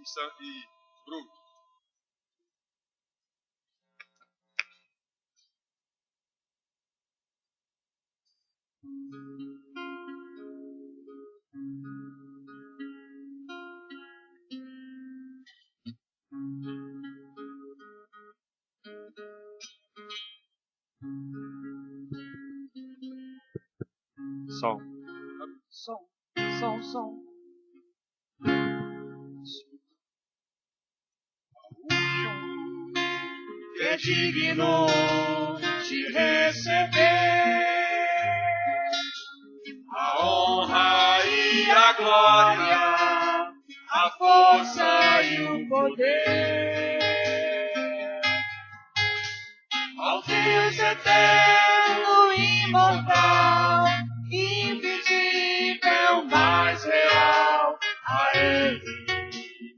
e Bruno. Som. Que é digno de receber a honra e a glória, a força e o poder ao Deus eterno, imortal, invisível, mais real, a Ele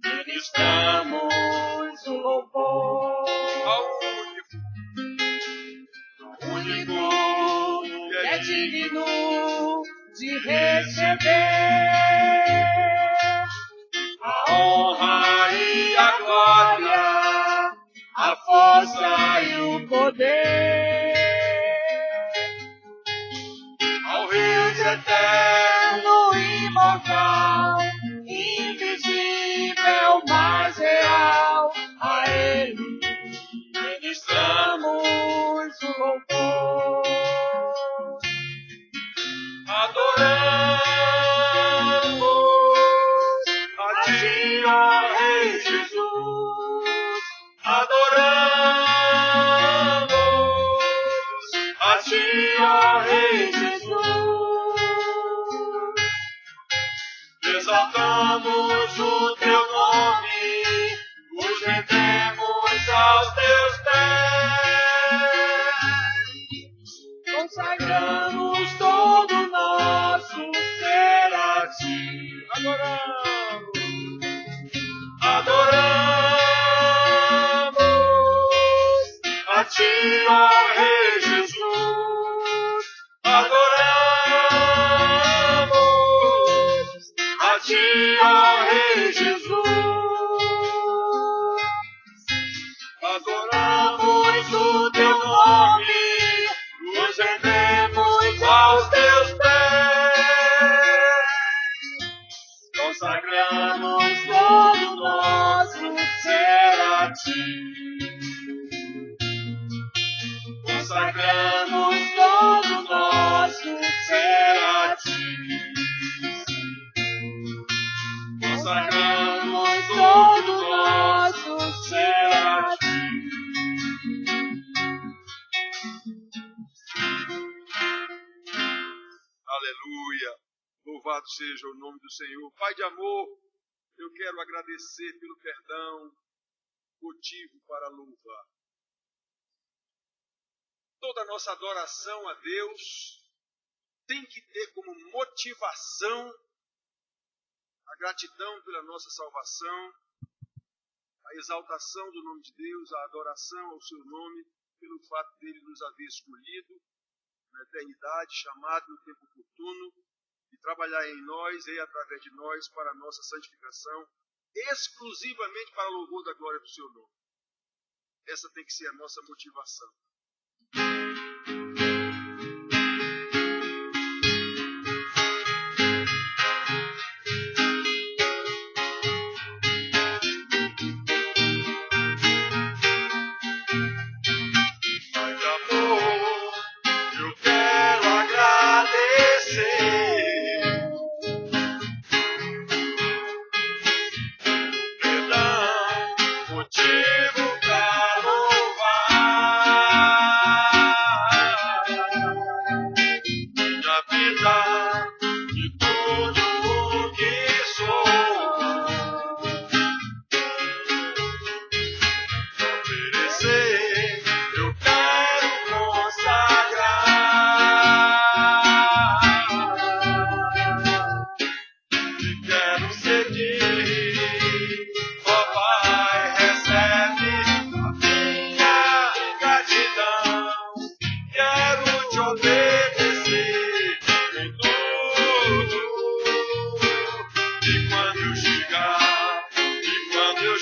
ministramos o louvor. Ao único que é digno de receber a honra e a glória, a força e o poder ao Deus eterno, imortal, invisível, mais real, a Ele ministramos o louvor. Adoramos a Ti, ó Rei Jesus. Adoramos a Ti, ó Rei Jesus. Exaltamos o Teu nome, nos rendemos aos Teus pés. Consagramos todo o nosso ser a Ti. Adoramos a Ti, ó Rei Jesus. Adoramos a Ti, ó Rei Jesus. Adoramos o Teu nome, nos rendemos aos Teus pés. Consagramos todo o nosso ser a Ti. Consagramos todo o nosso ser a Ti. Consagramos todo o nosso ser a Ti. Aleluia! Louvado seja o nome do Senhor. Pai de amor, eu quero agradecer pelo perdão, motivo para louvar. Toda nossa adoração a Deus tem que ter como motivação a gratidão pela nossa salvação, a exaltação do nome de Deus, a adoração ao seu nome, pelo fato dele nos haver escolhido na eternidade, chamado no tempo oportuno, e trabalhar em nós e através de nós para a nossa santificação, exclusivamente para o louvor da glória do seu nome. Essa tem que ser a nossa motivação. Motivo pra louvar.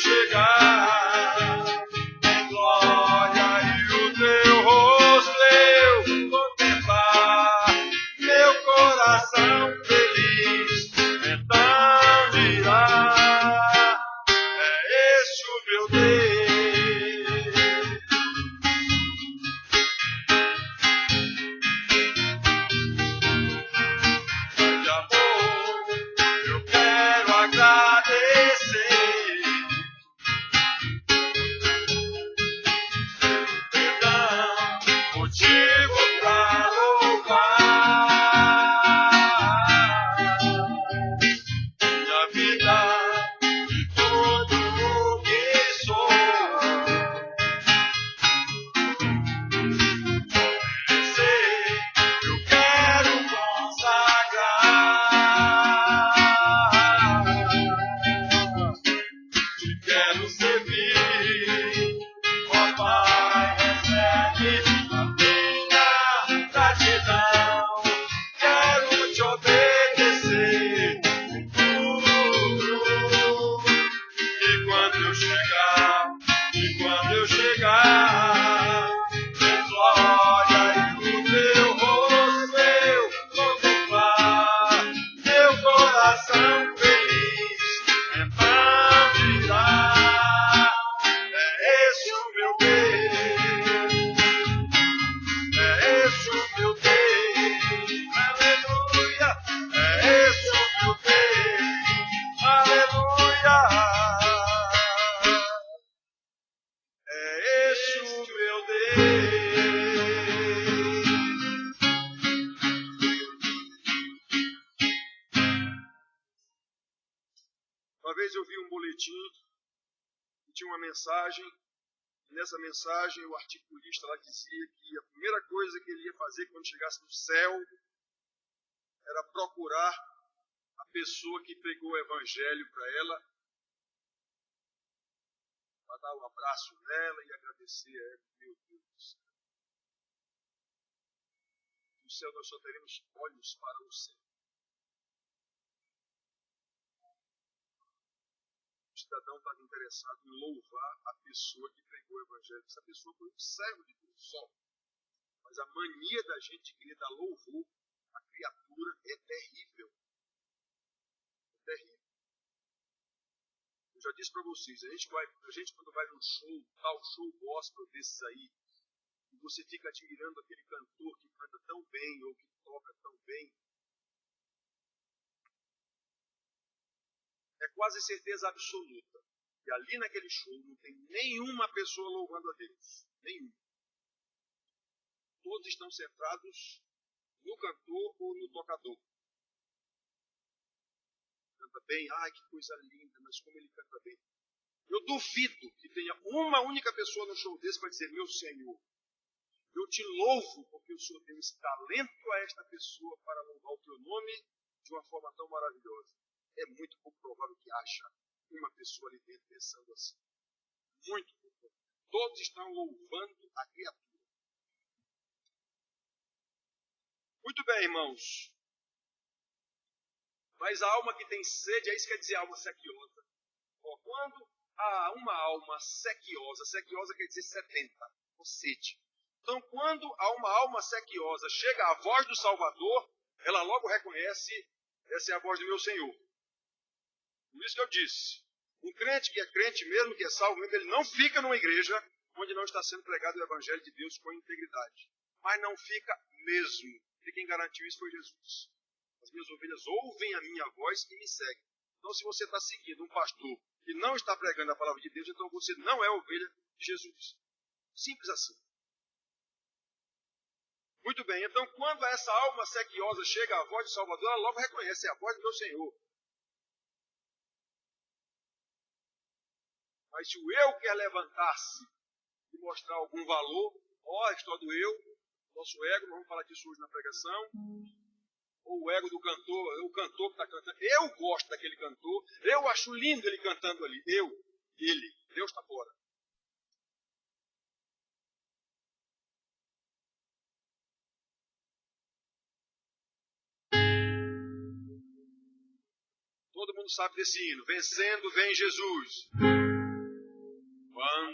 chegar em glória e o teu rosto eu contemplar, meu coração feliz então dirá: é esse o meu Deus. De amor eu quero agradecer, perdão, motivo pra louvar minha vida e tudo o que sou. Eu quero consagrar, te quero servir, ó Pai, recebe a minha gratidão. Quero te obedecer em tudo. E quando eu chegar em glória e o teu rosto eu contemplar, meu coração feliz então dirá: é esse o meu Deus, é esse o meu Deus, aleluia, é esse o meu Deus, aleluia. É esse o meu Deus. Uma vez eu vi um boletim que tinha uma mensagem, e nessa mensagem o articulista lá dizia que a primeira coisa que ele ia fazer quando chegasse no céu era procurar a pessoa que pregou o evangelho para ela, para dar um abraço nela e agradecer a ela. Meu Deus do céu. No céu nós só teremos olhos para o céu. O cidadão estava interessado em louvar a pessoa que pregou o evangelho. Essa pessoa foi um servo de Deus só. Mas a mania da gente de querer dar louvor à criatura é terrível. É terrível. Eu já disse para vocês, a gente quando vai num show, tal show gospel desses aí, e você fica admirando aquele cantor que canta tão bem ou que toca tão bem, é quase certeza absoluta que ali naquele show não tem nenhuma pessoa louvando a Deus. Nenhuma. Todos estão centrados no cantor ou no tocador. Canta bem, ai que coisa linda, mas como ele canta bem. Eu duvido que tenha uma única pessoa no show desse para dizer: meu Senhor, eu te louvo porque o Senhor deu esse talento a esta pessoa para louvar o teu nome de uma forma tão maravilhosa. É muito pouco provável que haja uma pessoa ali dentro pensando assim. Muito pouco provável. Todos estão louvando a criatura. Muito bem, irmãos. Mas a alma que tem sede, é isso que quer dizer alma sequiosa. Quando há uma alma sequiosa quer dizer sedenta, ou sede. Então, quando há uma alma sequiosa chega à voz do Salvador, ela logo reconhece: essa é a voz do meu Senhor. Por isso que eu disse, um crente que é crente mesmo, que é salvo mesmo, ele não fica numa igreja onde não está sendo pregado o Evangelho de Deus com integridade. Mas não fica mesmo. E quem garantiu isso foi Jesus. As minhas ovelhas ouvem a minha voz e me seguem. Então, se você está seguindo um pastor que não está pregando a palavra de Deus, então você não é ovelha de Jesus. Simples assim. Muito bem, então quando essa alma sequiosa chega à voz do Salvador, ela logo reconhece: é a voz do meu Senhor. Mas se o eu quer levantar-se e mostrar algum valor, a história do eu, nosso ego, nós vamos falar disso hoje na pregação, ou o ego do cantor, o cantor que está cantando, eu gosto daquele cantor, eu acho lindo ele cantando ali, ele, Deus está fora. Todo mundo sabe desse hino, vencendo vem Jesus.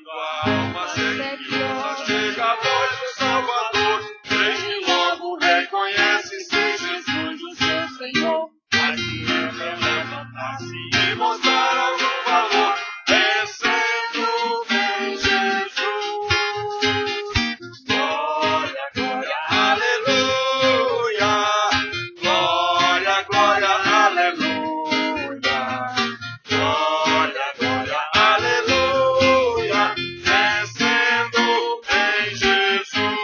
tua alma sediosa, chega a voz do Salvador. Vem que logo reconhece ser Jesus o seu Senhor. Mas se ele levantar-se e mostrar algum valor, vencendo vem Jesus. Glória, glória, aleluia. Glória, glória, aleluia. Glória, glória, aleluia. Vencendo vem Jesus.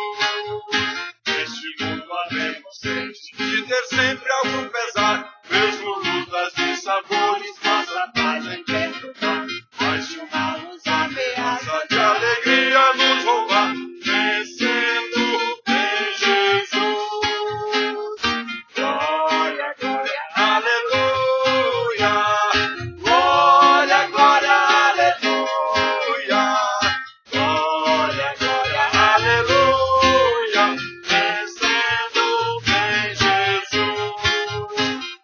Neste mundo havemos de ter sempre algum pesar, mesmo lutas e sabores, nossa paz em desfrutar. Mas se o mal nos ameaça, de alegria nos roubar, vencendo em Jesus. Glória, glória, aleluia. Glória, glória, aleluia. Glória, glória, aleluia. Vencendo em Jesus.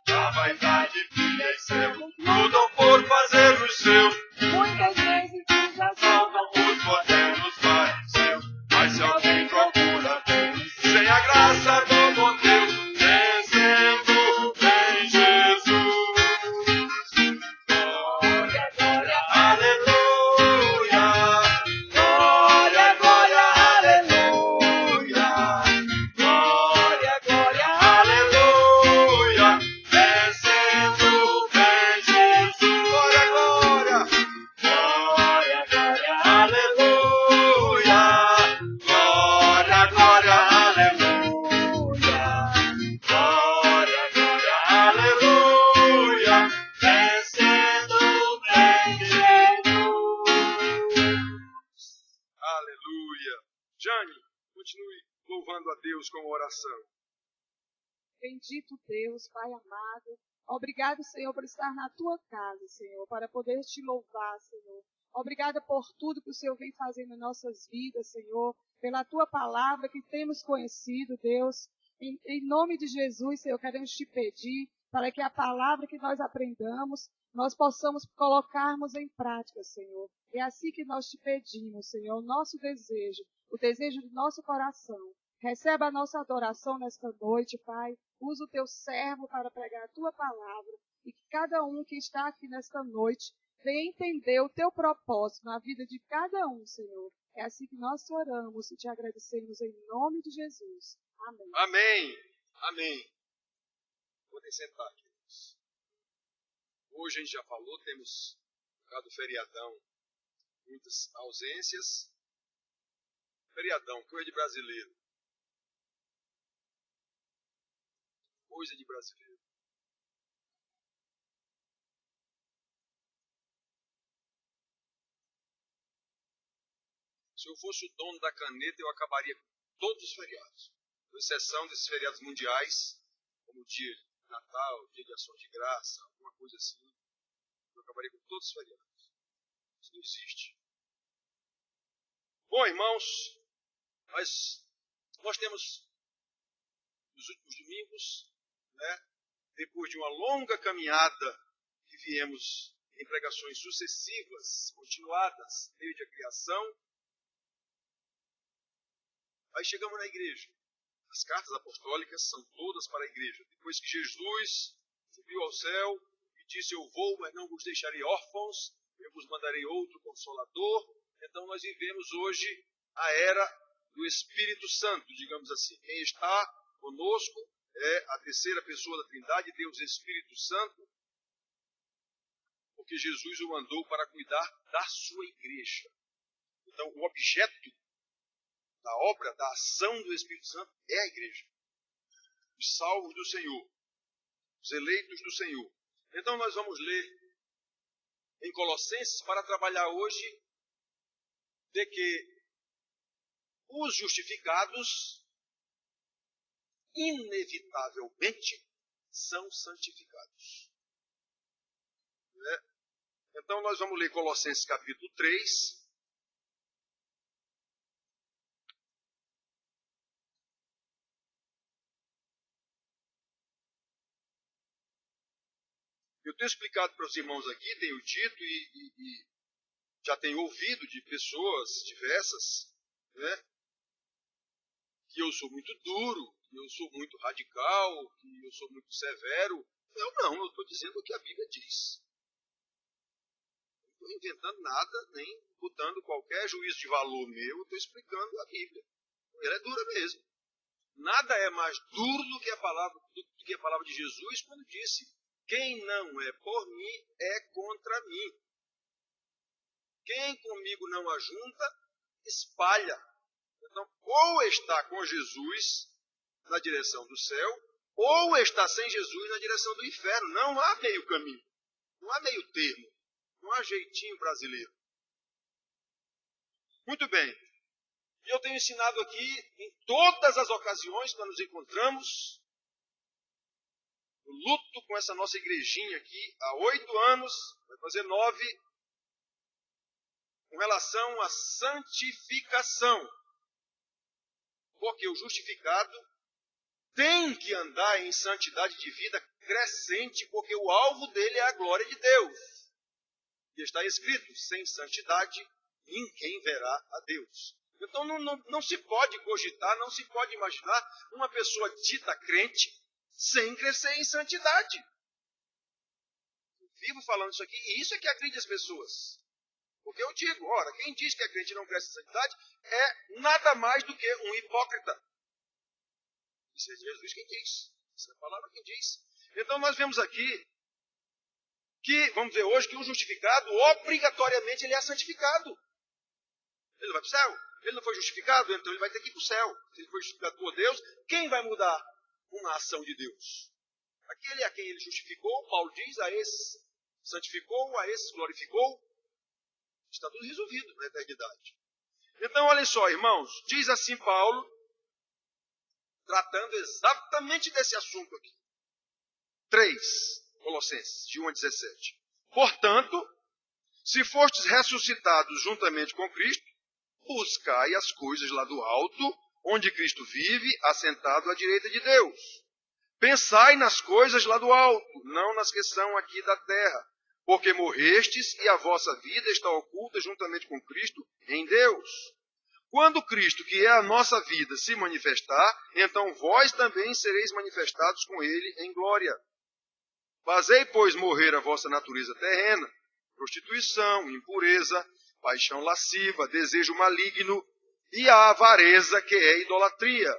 A vaidade brilha em céu, lutam por fazer os seus. Muitas vezes Saltam os modernos fariseus. Mas se alguém procura Deus, sem a graça do bom Deus, vencendo em Jesus. Glória, glória, aleluia. Glória, glória, aleluia. Glória, glória, aleluia. Vencendo em Jesus. Glória, glória. Glória, glória, aleluia. Glória, glória, aleluia. Glória, glória, aleluia. Vencendo em Jesus. Aleluia. Jane, continue louvando a Deus com a oração. Bendito Deus, Pai amado. Obrigado, Senhor, por estar na tua casa, Senhor, para poder te louvar, Senhor. Obrigada por tudo que o Senhor vem fazendo em nossas vidas, Senhor, pela tua palavra que temos conhecido, Deus. Em nome de Jesus, Senhor, queremos te pedir para que a palavra que nós aprendamos, nós possamos colocarmos em prática, Senhor. É assim que nós te pedimos, Senhor, o nosso desejo, o desejo do nosso coração. Receba a nossa adoração nesta noite, Pai. Usa o teu servo para pregar a tua palavra e que cada um que está aqui nesta noite venha entender o teu propósito na vida de cada um, Senhor. É assim que nós oramos e te agradecemos em nome de Jesus. Amém. Amém. Amém. Podem sentar, queridos. Hoje a gente já falou, temos por causa do feriadão, muitas ausências. Feriadão, coisa de brasileiro. Coisa de brasileiro. Se eu fosse o dono da caneta, eu acabaria com todos os feriados, com exceção desses feriados mundiais, como o dia de Natal, dia de Ação de Graça, alguma coisa assim. Eu acabaria com todos os feriados. Isso não existe. Bom, irmãos, nós temos nos últimos domingos, né, depois de uma longa caminhada que viemos em pregações sucessivas, continuadas, desde a criação, aí chegamos na igreja. As cartas apostólicas são todas para a igreja. Depois que Jesus subiu ao céu e disse: eu vou, mas não vos deixarei órfãos, eu vos mandarei outro Consolador. Então nós vivemos hoje a era do Espírito Santo, digamos assim. Quem está conosco é a terceira pessoa da Trindade, Deus Espírito Santo, porque Jesus o mandou para cuidar da sua igreja. Então o objeto da obra, da ação do Espírito Santo é a igreja. Os salvos do Senhor, os eleitos do Senhor. Então nós vamos ler em Colossenses para trabalhar hoje de que os justificados inevitavelmente são santificados. Né? Então nós vamos ler Colossenses capítulo 3. Eu tenho explicado para os irmãos aqui, tenho dito e já tenho ouvido de pessoas diversas, né, que eu sou muito duro, que eu sou muito radical, que eu sou muito severo. Eu estou dizendo o que a Bíblia diz. Não estou inventando nada, nem botando qualquer juízo de valor meu, estou explicando a Bíblia. Ela é dura mesmo. Nada é mais duro do que a palavra de Jesus quando disse: quem não é por mim é contra mim. Quem comigo não ajunta, espalha. Então, ou está com Jesus na direção do céu, ou está sem Jesus na direção do inferno. Não há meio caminho. Não há meio termo. Não há jeitinho brasileiro. Muito bem. E eu tenho ensinado aqui, em todas as ocasiões que nós nos encontramos, eu luto com essa nossa igrejinha aqui há 8 anos, vai fazer 9, com relação à santificação. Porque o justificado tem que andar em santidade de vida crescente, porque o alvo dele é a glória de Deus. E está escrito: sem santidade ninguém verá a Deus. Então não se pode cogitar, não se pode imaginar uma pessoa dita crente sem crescer em santidade. Eu vivo falando isso aqui, e isso é que agride as pessoas. Porque eu digo, ora, quem diz que é crente e não cresce em santidade é nada mais do que um hipócrita. Isso é Jesus quem diz. Isso é a palavra quem diz. Então nós vemos aqui que, vamos ver hoje, que o justificado, obrigatoriamente, ele é santificado. Ele vai para o céu. Ele não foi justificado, então ele vai ter que ir para o céu. Se ele foi justificado por Deus, quem vai mudar uma ação de Deus? Aquele a quem ele justificou, Paulo diz, a esses santificou, a esses glorificou. Está tudo resolvido na eternidade. Então, olhem só, irmãos, diz assim Paulo, tratando exatamente desse assunto aqui. 3, Colossenses, de 1 a 17. Portanto, se fostes ressuscitados juntamente com Cristo, buscai as coisas lá do alto, onde Cristo vive, assentado à direita de Deus. Pensai nas coisas lá do alto, não nas que são aqui da terra, porque morrestes e a vossa vida está oculta juntamente com Cristo em Deus. Quando Cristo, que é a nossa vida, se manifestar, então vós também sereis manifestados com ele em glória. Fazei, pois, morrer a vossa natureza terrena, prostituição, impureza, paixão lasciva, desejo maligno e a avareza, que é idolatria.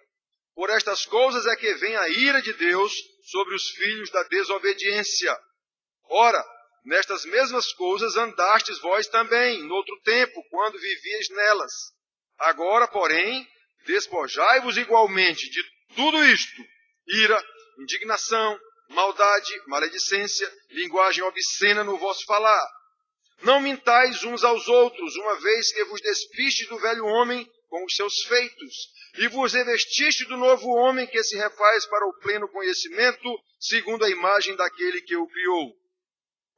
Por estas coisas é que vem a ira de Deus sobre os filhos da desobediência. Ora, nestas mesmas coisas andastes vós também, noutro tempo, quando vivíeis nelas. Agora, porém, despojai-vos igualmente de tudo isto: ira, indignação, maldade, maledicência, linguagem obscena no vosso falar. Não mintais uns aos outros, uma vez que vos despistes do velho homem com os seus feitos, e vos revestiste do novo homem que se refaz para o pleno conhecimento, segundo a imagem daquele que o criou.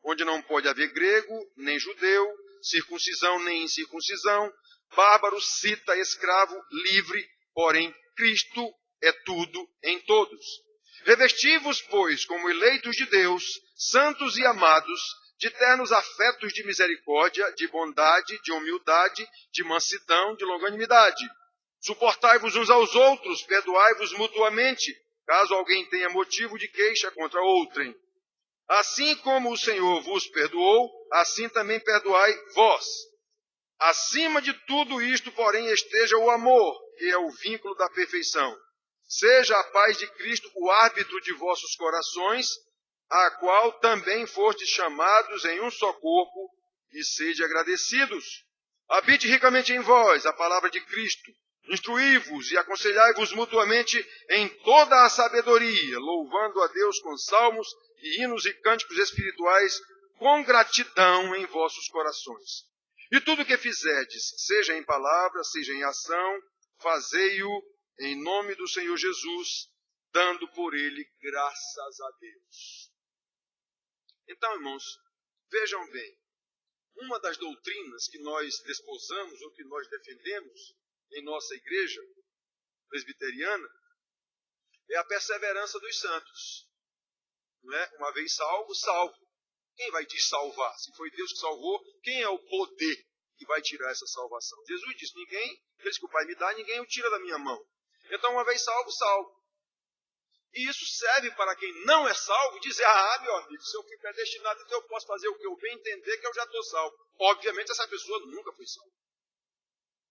Onde não pode haver grego, nem judeu, circuncisão nem incircuncisão, bárbaro, cita, escravo, livre, porém Cristo é tudo em todos. Revesti-vos, pois, como eleitos de Deus, santos e amados, de ternos afetos de misericórdia, de bondade, de humildade, de mansidão, de longanimidade. Suportai-vos uns aos outros, perdoai-vos mutuamente, caso alguém tenha motivo de queixa contra outrem. Assim como o Senhor vos perdoou, assim também perdoai vós. Acima de tudo isto, porém, esteja o amor, que é o vínculo da perfeição. Seja a paz de Cristo o árbitro de vossos corações, a qual também fostes chamados em um só corpo, e sede agradecidos. Habite ricamente em vós a palavra de Cristo. Instruí-vos e aconselhai-vos mutuamente em toda a sabedoria, louvando a Deus com salmos e hinos e cânticos espirituais, com gratidão em vossos corações. E tudo o que fizerdes, seja em palavra, seja em ação, fazei-o em nome do Senhor Jesus, dando por ele graças a Deus. Então, irmãos, vejam bem, uma das doutrinas que nós desposamos ou que nós defendemos em nossa igreja presbiteriana é a perseverança dos santos. Não é? Uma vez salvo, salvo. Quem vai te salvar? Se foi Deus que salvou, quem é o poder que vai tirar essa salvação. Jesus disse, aqueles que o Pai me dá, ninguém o tira da minha mão. Então, uma vez salvo, salvo. E isso serve para quem não é salvo dizer, meu amigo, se eu fui predestinado, então eu posso fazer o que eu bem entender que eu já estou salvo. Obviamente, essa pessoa nunca foi salva.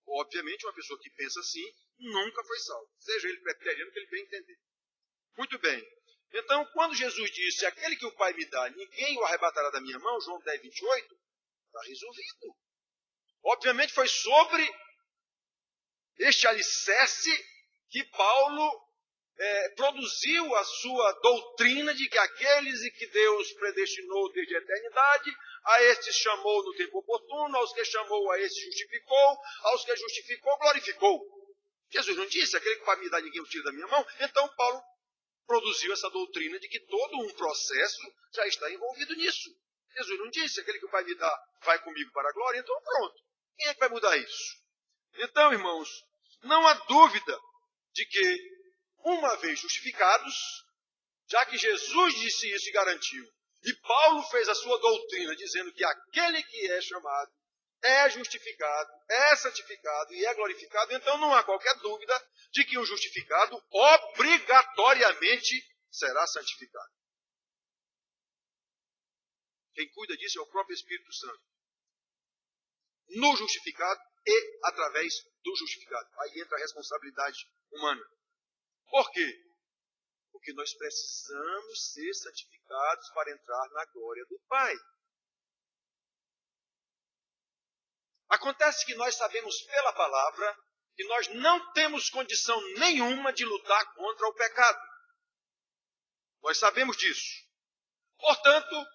Obviamente, uma pessoa que pensa assim, nunca foi salva. Seja ele preteriano que ele bem entender. Muito bem. Então, quando Jesus disse, aquele que o Pai me dá, ninguém o arrebatará da minha mão, João 10, 28, está resolvido. Obviamente, foi sobre este alicerce que Paulo produziu a sua doutrina de que aqueles que Deus predestinou desde a eternidade, a estes chamou no tempo oportuno, aos que chamou, a estes justificou, aos que justificou, glorificou. Jesus não disse, aquele que vai me dar ninguém o tira da minha mão. Então Paulo produziu essa doutrina de que todo um processo já está envolvido nisso. Jesus não disse, aquele que o Pai me dá vai comigo para a glória, então pronto. Quem é que vai mudar isso? Então, irmãos, não há dúvida de que uma vez justificados, já que Jesus disse isso e garantiu, e Paulo fez a sua doutrina dizendo que aquele que é chamado é justificado, é santificado e é glorificado, então não há qualquer dúvida de que o justificado obrigatoriamente será santificado. Quem cuida disso é o próprio Espírito Santo. No justificado e através do justificado. Aí entra a responsabilidade humana. Por quê? Porque nós precisamos ser santificados para entrar na glória do Pai. Acontece que nós sabemos pela palavra que nós não temos condição nenhuma de lutar contra o pecado. Nós sabemos disso. Portanto,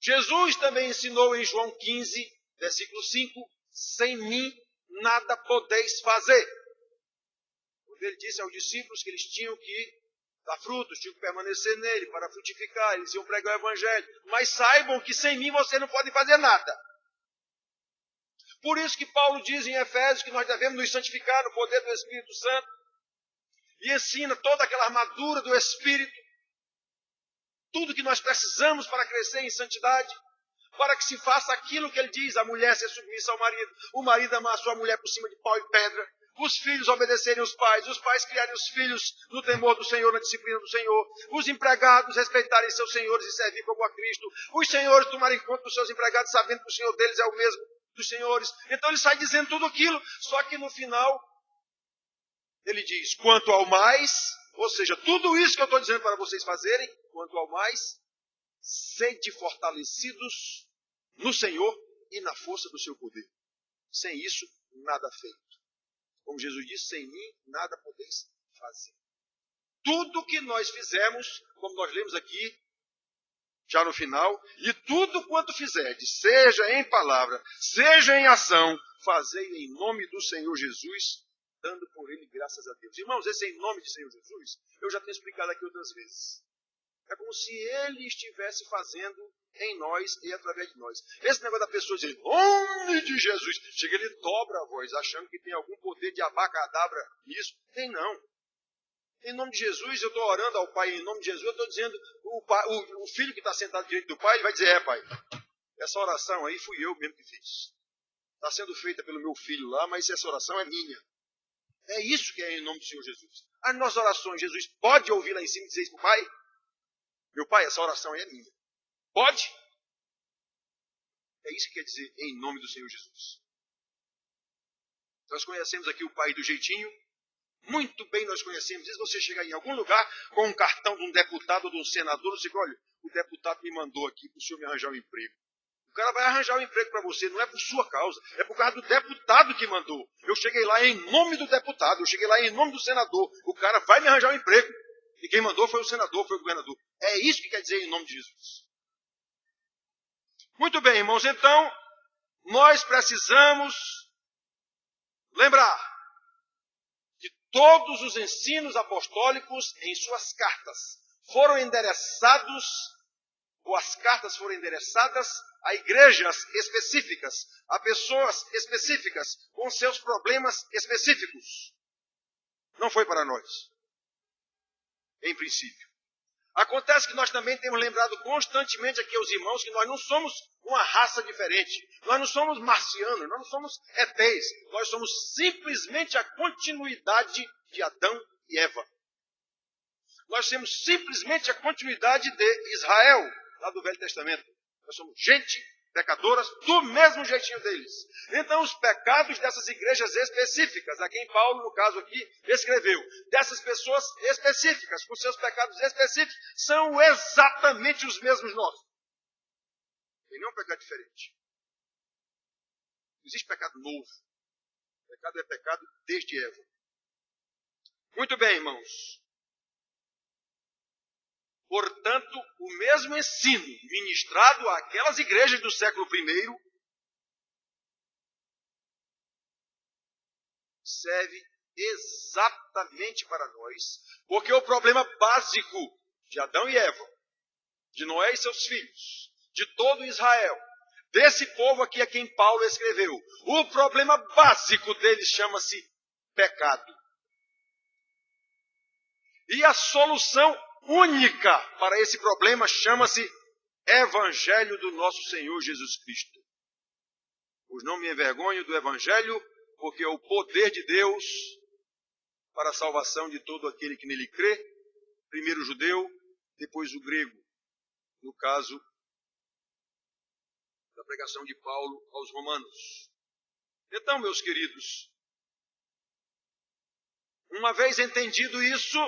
Jesus também ensinou em João 15, versículo 5, sem mim nada podeis fazer. Ele disse aos discípulos que eles tinham que dar frutos, tinham que permanecer nele para frutificar, eles iam pregar o evangelho. Mas saibam que sem mim você não pode fazer nada. Por isso que Paulo diz em Efésios que nós devemos nos santificar no poder do Espírito Santo e ensina toda aquela armadura do Espírito, tudo que nós precisamos para crescer em santidade, para que se faça aquilo que ele diz, a mulher ser submissa ao marido, o marido amar a sua mulher por cima de pau e pedra, os filhos obedecerem os pais criarem os filhos no temor do Senhor, na disciplina do Senhor, os empregados respeitarem seus senhores e servir como a Cristo, os senhores tomarem conta dos seus empregados, sabendo que o Senhor deles é o mesmo dos senhores. Então ele sai dizendo tudo aquilo, só que no final ele diz, quanto ao mais, ou seja, tudo isso que eu estou dizendo para vocês fazerem, quanto ao mais, sede fortalecidos no Senhor e na força do seu poder. Sem isso, nada feito. Como Jesus disse, sem mim nada podeis fazer. Tudo que nós fizemos, como nós lemos aqui, já no final, e tudo quanto fizerdes, seja em palavra, seja em ação, fazei em nome do Senhor Jesus, dando por ele graças a Deus. Irmãos, esse em nome de Senhor Jesus, eu já tenho explicado aqui outras vezes. É como se ele estivesse fazendo em nós e através de nós. Esse negócio da pessoa dizer, em nome de Jesus, chega ele dobra a voz, achando que tem algum poder de abacadabra nisso. Tem não. Em nome de Jesus, eu estou orando ao Pai, em nome de Jesus, eu estou dizendo, o filho que está sentado direito do Pai, ele vai dizer, Pai, essa oração aí fui eu mesmo que fiz. Está sendo feita pelo meu filho lá, mas essa oração é minha. É isso que é em nome do Senhor Jesus. As nossas orações, Jesus pode ouvir lá em cima e dizer isso para o Pai? Meu Pai, essa oração é minha. Pode? É isso que quer dizer em nome do Senhor Jesus. Nós conhecemos aqui o Pai do jeitinho. Muito bem nós conhecemos. Se você chegar em algum lugar com um cartão de um deputado ou de um senador, você diz, olha, o deputado me mandou aqui para o senhor me arranjar um emprego. O cara vai arranjar um emprego para você, não é por sua causa, é por causa do deputado que mandou. Eu cheguei lá em nome do deputado, eu cheguei lá em nome do senador. O cara vai me arranjar um emprego. E quem mandou foi o senador, foi o governador. É isso que quer dizer em nome de Jesus. Muito bem, irmãos, então, nós precisamos lembrar que todos os ensinos apostólicos em suas cartas foram endereçados, ou as cartas foram endereçadas a igrejas específicas, a pessoas específicas, com seus problemas específicos. Não foi para nós, em princípio. Acontece que nós também temos lembrado constantemente aqui aos irmãos que nós não somos uma raça diferente. Nós não somos marcianos, nós não somos ETs. Nós somos simplesmente a continuidade de Adão e Eva. Nós somos simplesmente a continuidade de Israel, lá do Velho Testamento. Nós somos gente pecadoras do mesmo jeitinho deles. Então, os pecados dessas igrejas específicas, a quem Paulo, no caso aqui, escreveu, dessas pessoas específicas, com seus pecados específicos, são exatamente os mesmos nossos. Tem nenhum pecado diferente. Não existe pecado novo. Pecado é pecado desde Eva. Muito bem, irmãos. Portanto, o mesmo ensino ministrado àquelas igrejas do século I serve exatamente para nós, porque o problema básico de Adão e Eva, de Noé e seus filhos, de todo Israel, desse povo aqui a quem Paulo escreveu, o problema básico deles chama-se pecado. E a solução única para esse problema chama-se Evangelho do nosso Senhor Jesus Cristo. Pois não me envergonho do Evangelho, porque é o poder de Deus para a salvação de todo aquele que nele crê, primeiro o judeu, depois o grego. No caso da pregação de Paulo aos romanos. Então, meus queridos, uma vez entendido isso,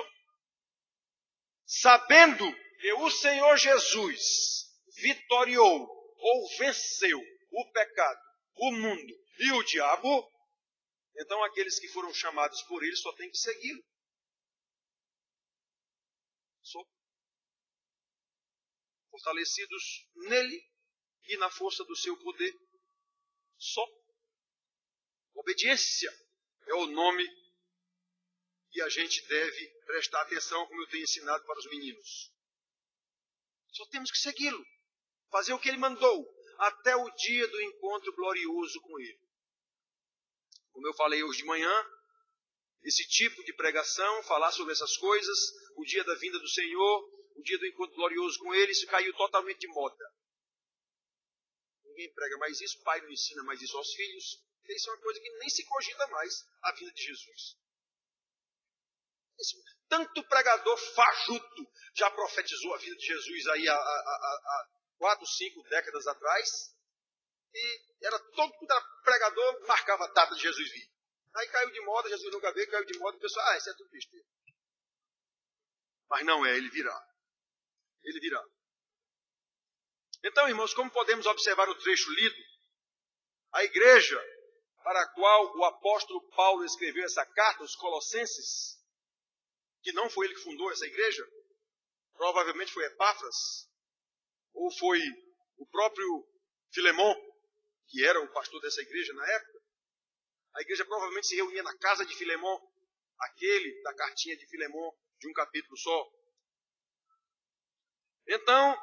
sabendo que o Senhor Jesus vitoriou ou venceu o pecado, o mundo e o diabo, então aqueles que foram chamados por ele só têm que segui-lo. Só fortalecidos nele e na força do seu poder. Só. Obediência é o nome que a gente deve prestar atenção, como eu tenho ensinado para os meninos. Só temos que segui-lo, fazer o que ele mandou, até o dia do encontro glorioso com ele. Como eu falei hoje de manhã, esse tipo de pregação, falar sobre essas coisas, o dia da vinda do Senhor, o dia do encontro glorioso com ele, isso caiu totalmente de moda. Ninguém prega mais isso, pai não ensina mais isso aos filhos. Isso é uma coisa que nem se cogita mais, a vinda de Jesus. Tanto pregador fajuto já profetizou a vida de Jesus aí há 4, 5 décadas atrás, e era todo pregador marcava a data de Jesus vir. Aí caiu de moda, Jesus nunca veio, caiu de moda, o pessoal, isso é tudo besteira. Mas não é, ele virá. Ele virá. Então, irmãos, como podemos observar o trecho lido, a igreja para a qual o apóstolo Paulo escreveu essa carta, os Colossenses, que não foi ele que fundou essa igreja, provavelmente foi Epáfras, ou foi o próprio Filemão, que era o pastor dessa igreja na época. A igreja provavelmente se reunia na casa de Filemão, aquele da cartinha de Filemão, de um capítulo só. Então,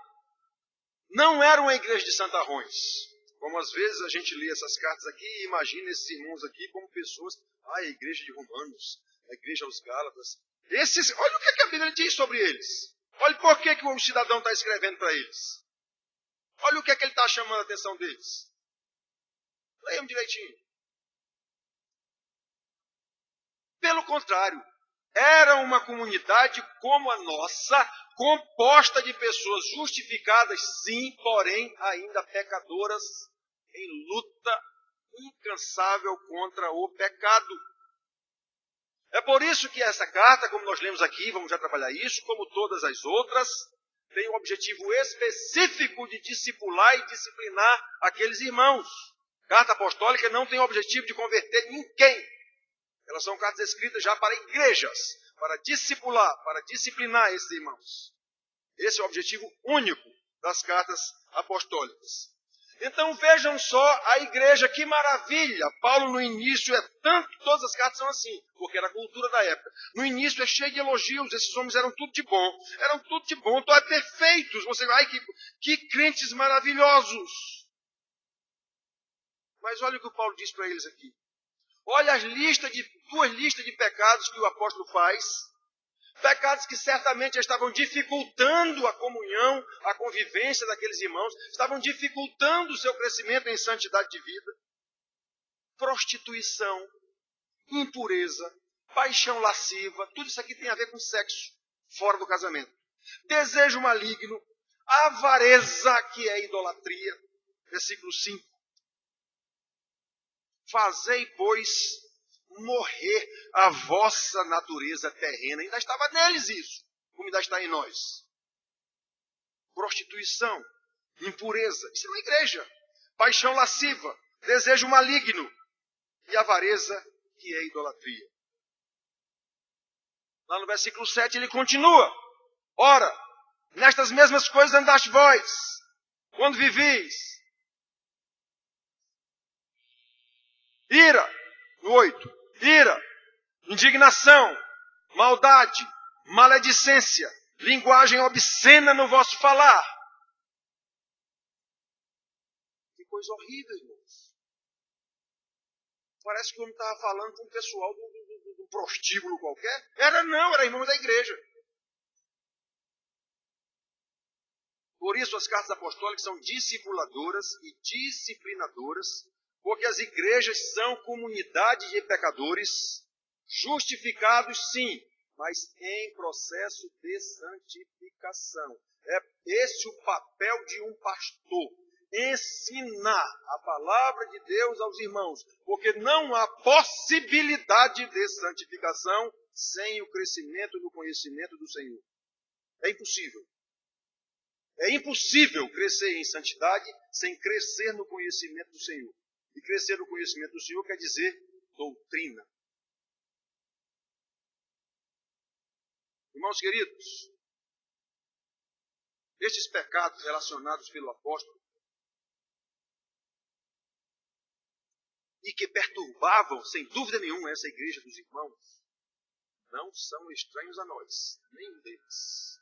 não era uma igreja de santarrões. Como às vezes a gente lê essas cartas aqui e imagina esses irmãos aqui como pessoas, a igreja de Romanos, a igreja aos Gálatas. Olha o que a Bíblia diz sobre eles. Olha por que o cidadão está escrevendo para eles. Olha o que ele está chamando a atenção deles. Leiam direitinho. Pelo contrário, era uma comunidade como a nossa, composta de pessoas justificadas, sim, porém ainda pecadoras, em luta incansável contra o pecado. É por isso que essa carta, como nós lemos aqui, vamos já trabalhar isso, como todas as outras, tem o objetivo específico de discipular e disciplinar aqueles irmãos. Carta apostólica não tem o objetivo de converter ninguém. Elas são cartas escritas já para igrejas, para discipular, para disciplinar esses irmãos. Esse é o objetivo único das cartas apostólicas. Então vejam só a igreja, que maravilha! Paulo no início todas as cartas são assim, porque era a cultura da época. No início é cheio de elogios, esses homens eram tudo de bom, perfeitos. Você, que crentes maravilhosos! Mas olha o que o Paulo diz para eles aqui. Olha as duas listas de pecados que o apóstolo faz. Pecados que certamente estavam dificultando a comunhão, a convivência daqueles irmãos, estavam dificultando o seu crescimento em santidade de vida. Prostituição, impureza, paixão lasciva, tudo isso aqui tem a ver com sexo fora do casamento. Desejo maligno, avareza, que é idolatria. Versículo 5. Fazei, pois, morrer a vossa natureza terrena. Ainda estava neles isso, como ainda está em nós. Prostituição, impureza, isso é uma igreja. Paixão lasciva, desejo maligno e avareza, que é idolatria. Lá no versículo 7 ele continua. Ora, nestas mesmas coisas andaste vós, quando vivis. Ira, no 8. Ira, indignação, maldade, maledicência, linguagem obscena no vosso falar. Que coisa horrível, irmãos. Parece que o homem estava falando com o pessoal do prostíbulo qualquer. Era irmão da igreja. Por isso as cartas apostólicas são discipuladoras e disciplinadoras, porque as igrejas são comunidades de pecadores, justificados sim, mas em processo de santificação. É esse o papel de um pastor, ensinar a palavra de Deus aos irmãos, porque não há possibilidade de santificação sem o crescimento no conhecimento do Senhor. É impossível. É impossível crescer em santidade sem crescer no conhecimento do Senhor. E crescer no conhecimento do Senhor quer dizer doutrina. Irmãos queridos, estes pecados relacionados pelo apóstolo e que perturbavam, sem dúvida nenhuma, essa igreja dos irmãos, não são estranhos a nós, nenhum deles.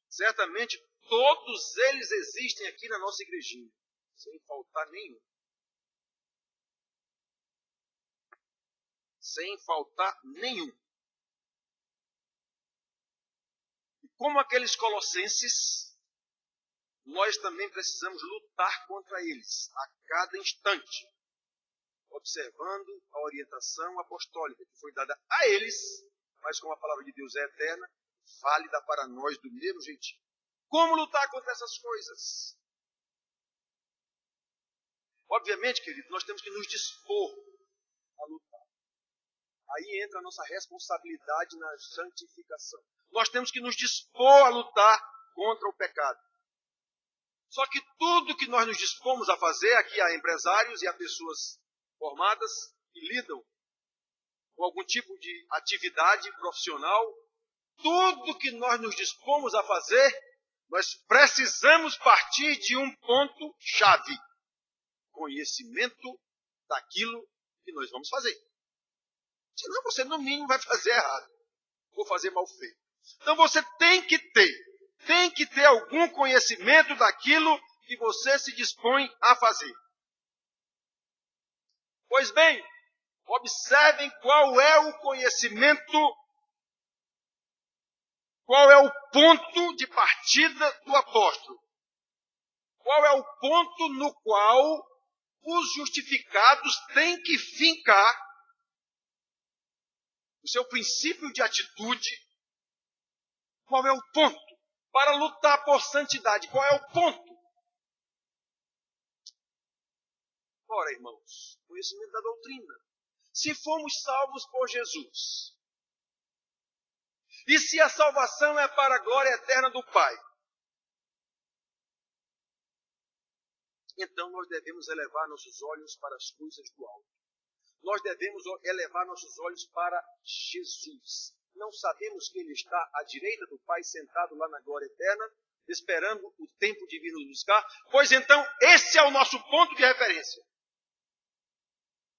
Certamente todos eles existem aqui na nossa igrejinha, sem faltar nenhum. Sem faltar nenhum. E como aqueles colossenses, nós também precisamos lutar contra eles a cada instante, observando a orientação apostólica que foi dada a eles, mas como a palavra de Deus é eterna, válida para nós do mesmo jeitinho. Como lutar contra essas coisas? Obviamente, querido, nós temos que nos dispor a lutar. Aí entra a nossa responsabilidade na santificação. Nós temos que nos dispor a lutar contra o pecado. Só que tudo que nós nos dispomos a fazer, aqui há empresários e há pessoas formadas que lidam com algum tipo de atividade profissional, tudo que nós nos dispomos a fazer, nós precisamos partir de um ponto-chave. Conhecimento daquilo que nós vamos fazer. Senão você, no mínimo, vai fazer errado. Ou fazer mal feito. Então você tem que ter algum conhecimento daquilo que você se dispõe a fazer. Pois bem, observem qual é o conhecimento, qual é o ponto de partida do apóstolo. Qual é o ponto no qual os justificados têm que fincar o seu princípio de atitude. Qual é o ponto para lutar por santidade? Qual é o ponto? Ora, irmãos, conhecimento da doutrina. Se fomos salvos por Jesus, e se a salvação é para a glória eterna do Pai, então nós devemos elevar nossos olhos para as coisas do alto. Nós devemos elevar nossos olhos para Jesus. Não sabemos que Ele está à direita do Pai, sentado lá na glória eterna, esperando o tempo de vir nos buscar? Pois então, esse é o nosso ponto de referência.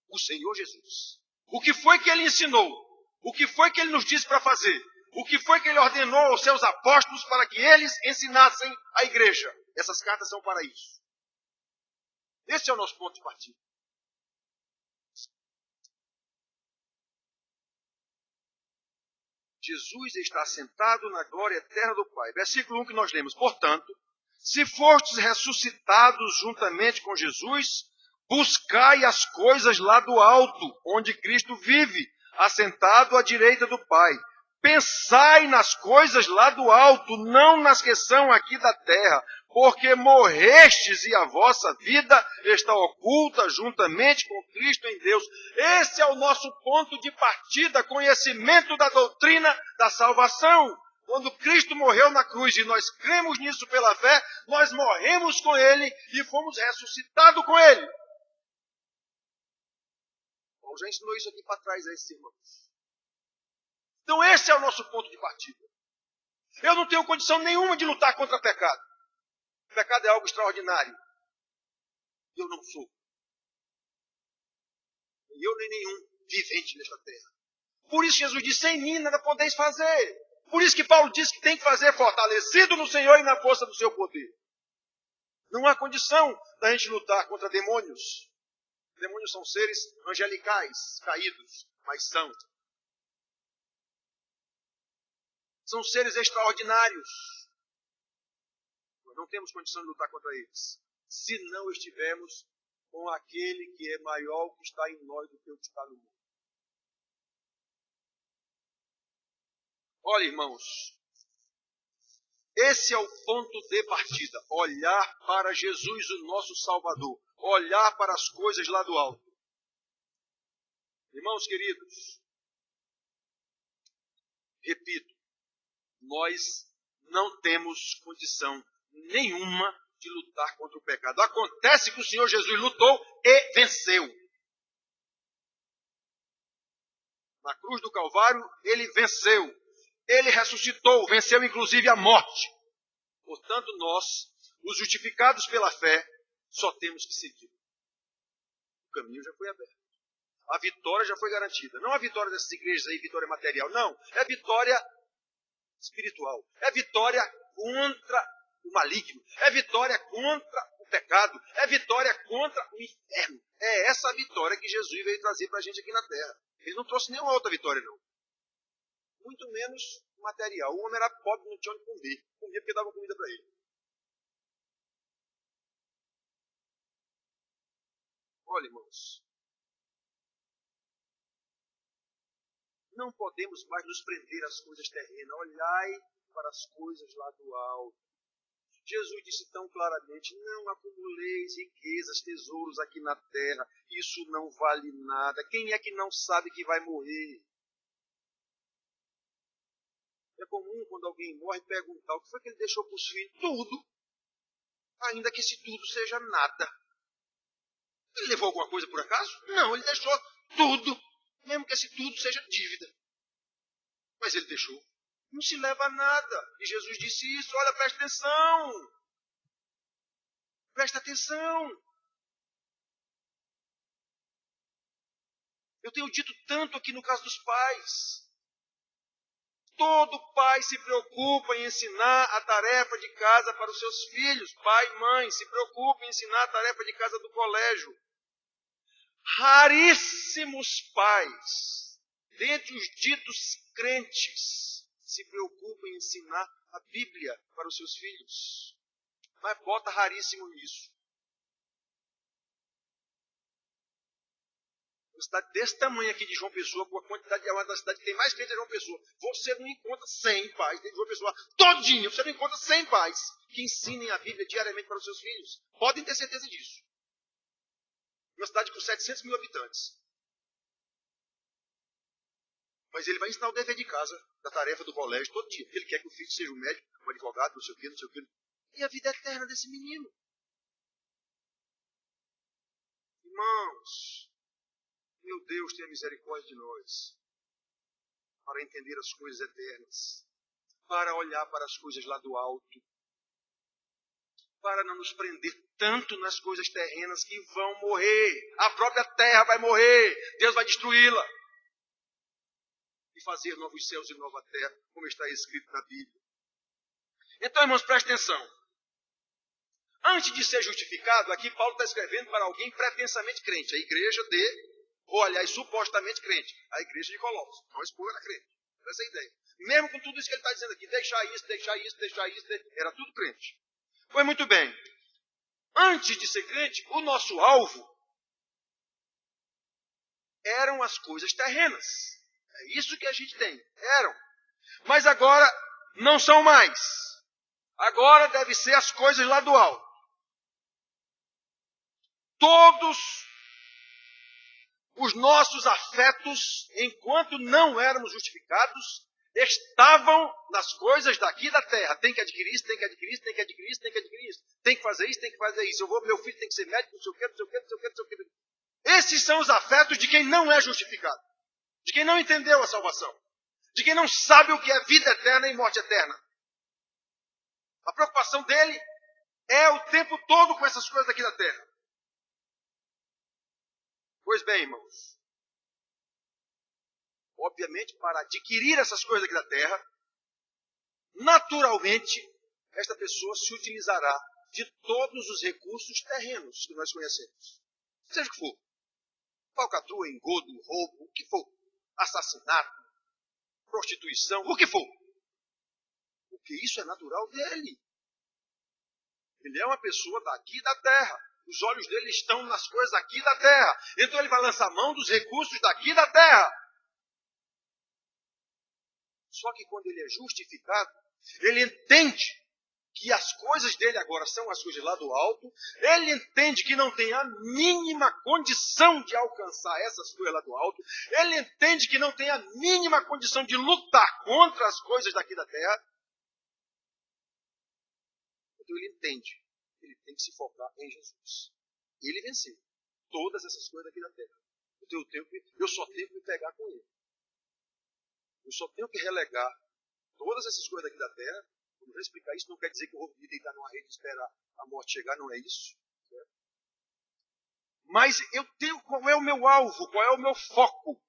O Senhor Jesus. O que foi que Ele ensinou? O que foi que Ele nos disse para fazer? O que foi que Ele ordenou aos seus apóstolos para que eles ensinassem a igreja? Essas cartas são para isso. Esse é o nosso ponto de partida. Jesus está sentado na glória eterna do Pai. Versículo 1 que nós lemos. Portanto, se fostes ressuscitados juntamente com Jesus, buscai as coisas lá do alto, onde Cristo vive, assentado à direita do Pai. Pensai nas coisas lá do alto, não nas que são aqui da terra, porque morrestes e a vossa vida está oculta juntamente com Cristo em Deus. Esse é o nosso ponto de partida, conhecimento da doutrina da salvação. Quando Cristo morreu na cruz e nós cremos nisso pela fé, nós morremos com Ele e fomos ressuscitados com Ele. Paulo já ensinou isso aqui para trás, aí, irmãos. Então esse é o nosso ponto de partida. Eu não tenho condição nenhuma de lutar contra o pecado. O pecado é algo extraordinário. Eu não sou. E eu nem nenhum vivente nesta terra. Por isso Jesus disse, sem mim nada podeis fazer. Por isso que Paulo diz que tem que fazer fortalecido no Senhor e na força do seu poder. Não há condição da gente lutar contra demônios. Demônios são seres angelicais, caídos, mas são. São seres extraordinários. Nós não temos condição de lutar contra eles, se não estivermos com aquele que é maior que está em nós do que o que está no mundo. Olha, irmãos, esse é o ponto de partida. Olhar para Jesus, o nosso Salvador. Olhar para as coisas lá do alto. Irmãos queridos, repito, nós não temos condição nenhuma de lutar contra o pecado. Acontece que o Senhor Jesus lutou e venceu. Na cruz do Calvário, ele venceu. Ele ressuscitou, venceu inclusive a morte. Portanto, nós, os justificados pela fé, só temos que seguir. O caminho já foi aberto. A vitória já foi garantida. Não a vitória dessas igrejas aí, vitória material. Não, é vitória espiritual. É vitória contra o maligno. É vitória contra o pecado. É vitória contra o inferno. É essa a vitória que Jesus veio trazer para a gente aqui na terra. Ele não trouxe nenhuma outra vitória, não. Muito menos material. O homem era pobre, não tinha onde comer. Comia porque dava comida para ele. Olha, irmãos. Não podemos mais nos prender às coisas terrenas. Olhai para as coisas lá do alto. Jesus disse tão claramente, não acumuleis riquezas, tesouros aqui na terra. Isso não vale nada. Quem é que não sabe que vai morrer? É comum quando alguém morre perguntar o que foi que ele deixou para os filhos? Tudo. Ainda que esse tudo seja nada. Ele levou alguma coisa por acaso? Não, ele deixou tudo. Mesmo que esse tudo seja dívida. Mas ele deixou. Não se leva a nada. E Jesus disse isso. Olha, presta atenção. Presta atenção. Eu tenho dito tanto aqui no caso dos pais. Todo pai se preocupa em ensinar a tarefa de casa para os seus filhos. Pai e mãe se preocupam em ensinar a tarefa de casa do colégio. Raríssimos pais, dentre os ditos crentes, se preocupam em ensinar a Bíblia para os seus filhos. Mas bota raríssimo nisso. Uma cidade desse tamanho aqui de João Pessoa, com a quantidade, é uma das cidades que tem mais crentes de João Pessoa. Você não encontra 100 pais de João Pessoa todinho. Você não encontra 100 pais que ensinem a Bíblia diariamente para os seus filhos. Podem ter certeza disso. Uma cidade com 700 mil habitantes. Mas ele vai ensinar o dever de casa, da tarefa do colégio, todo dia. Ele quer que o filho seja um médico, um advogado, não sei o quê, não sei o quê. E a vida eterna desse menino. Irmãos, meu Deus, tenha misericórdia de nós. Para entender as coisas eternas. Para olhar para as coisas lá do alto. Para não nos prender tanto nas coisas terrenas que vão morrer. A própria terra vai morrer. Deus vai destruí-la. E fazer novos céus e nova terra, como está escrito na Bíblia. Então, irmãos, prestem atenção. Antes de ser justificado, aqui Paulo está escrevendo para alguém pretensamente crente. A igreja de, ou aliás, supostamente crente. A igreja de Colossos. Não a esposa da crente. Essa é a ideia. Mesmo com tudo isso que ele está dizendo aqui, deixar isso, era tudo crente. Foi muito bem. Antes de ser crente, o nosso alvo eram as coisas terrenas. É isso que a gente tem. Eram. Mas agora não são mais. Agora deve ser as coisas lá do alto. Todos os nossos afetos, enquanto não éramos justificados, estavam nas coisas daqui da terra. Tem que adquirir isso, tem que adquirir isso, tem que adquirir isso, tem que adquirir isso. Tem que fazer isso, tem que fazer isso. Meu filho tem que ser médico, não sei o quê, não sei o quê, não sei o quê, não sei o quê. Esses são os afetos de quem não é justificado. De quem não entendeu a salvação. De quem não sabe o que é vida eterna e morte eterna. A preocupação dele é o tempo todo com essas coisas aqui da terra. Pois bem, irmãos. Obviamente, para adquirir essas coisas aqui da terra, naturalmente, esta pessoa se utilizará de todos os recursos terrenos que nós conhecemos. Seja o que for. Falcatrua, engodo, roubo, o que for. Assassinato, prostituição, o que for. Porque isso é natural dele. Ele é uma pessoa daqui da terra. Os olhos dele estão nas coisas aqui da terra. Então ele vai lançar mão dos recursos daqui da terra. Só que quando ele é justificado, ele entende que as coisas dele agora são as coisas lá do alto. Ele entende que não tem a mínima condição de alcançar essas coisas lá do alto. Ele entende que não tem a mínima condição de lutar contra as coisas daqui da terra. Então ele entende que ele tem que se focar em Jesus. Ele venceu todas essas coisas aqui da terra. Eu só tenho que me pegar com ele. Eu só tenho que relegar todas essas coisas aqui da terra. Quando eu explicar isso, não quer dizer que eu vou me deitar numa rede e esperar a morte chegar, não é isso. Certo? Mas eu tenho qual é o meu alvo, qual é o meu foco.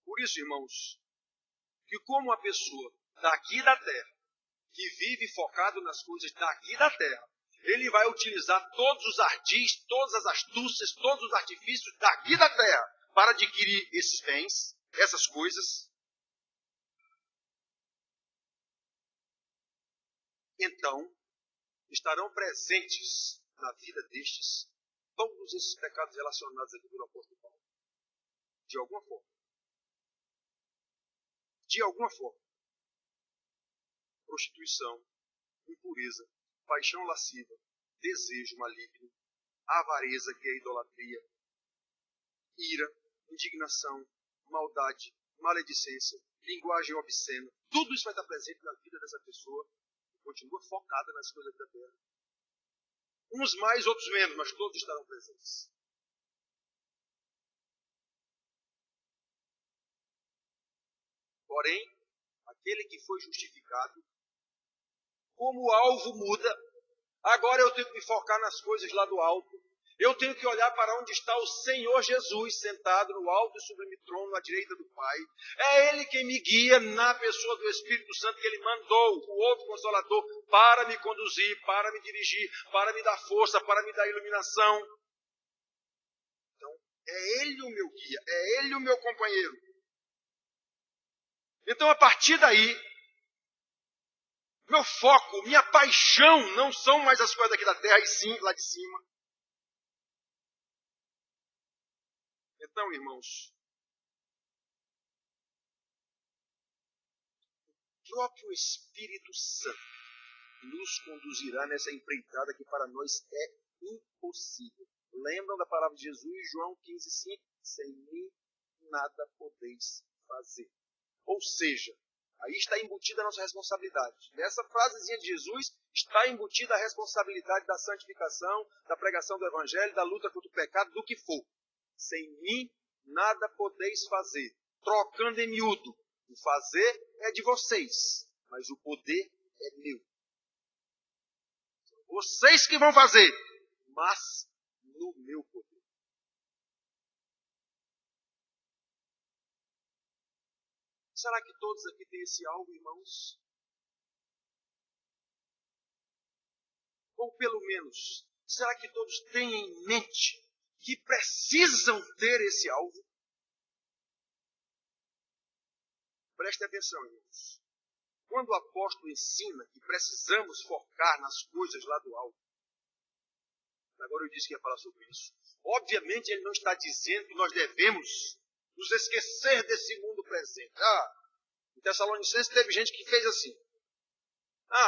Por isso, irmãos, que como a pessoa daqui da terra, que vive focado nas coisas daqui da terra, ele vai utilizar todos os ardis, todas as astúcias, todos os artifícios daqui da terra para adquirir esses bens, essas coisas. Então, estarão presentes na vida destes todos esses pecados relacionados aqui pelo apóstolo Paulo. De alguma forma. De alguma forma. Prostituição, impureza, paixão lasciva, desejo maligno, avareza, que é a idolatria, ira, indignação, maldade, maledicência, linguagem obscena. Tudo isso vai estar presente na vida dessa pessoa que continua focada nas coisas da terra. Uns mais, outros menos, mas todos estarão presentes. Porém, aquele que foi justificado, como o alvo muda, agora eu tenho que me focar nas coisas lá do alto. Eu tenho que olhar para onde está o Senhor Jesus sentado no alto e sublime trono à direita do Pai. É Ele quem me guia na pessoa do Espírito Santo que Ele mandou, o outro Consolador, para me conduzir, para me dirigir, para me dar força, para me dar iluminação. Então, é Ele o meu guia, é Ele o meu companheiro. Então, a partir daí, meu foco, minha paixão não são mais as coisas aqui da terra, e sim lá de cima. Então, irmãos, o próprio Espírito Santo nos conduzirá nessa empreitada que para nós é impossível. Lembram da palavra de Jesus, João 15,5? Sem mim nada podeis fazer. Ou seja, aí está embutida a nossa responsabilidade. Nessa frasezinha de Jesus está embutida a responsabilidade da santificação, da pregação do Evangelho, da luta contra o pecado, do que for. Sem mim nada podeis fazer. Trocando em miúdo. O fazer é de vocês, mas o poder é meu. Vocês que vão fazer, mas no meu poder. Será que todos aqui têm esse alvo, irmãos? Ou pelo menos, será que todos têm em mente que precisam ter esse alvo? Preste atenção, irmãos. Quando o apóstolo ensina que precisamos focar nas coisas lá do alto, agora eu disse que ia falar sobre isso. Obviamente ele não está dizendo que nós devemos nos esquecer desse mundo presente. Em Tessalonicenses teve gente que fez assim.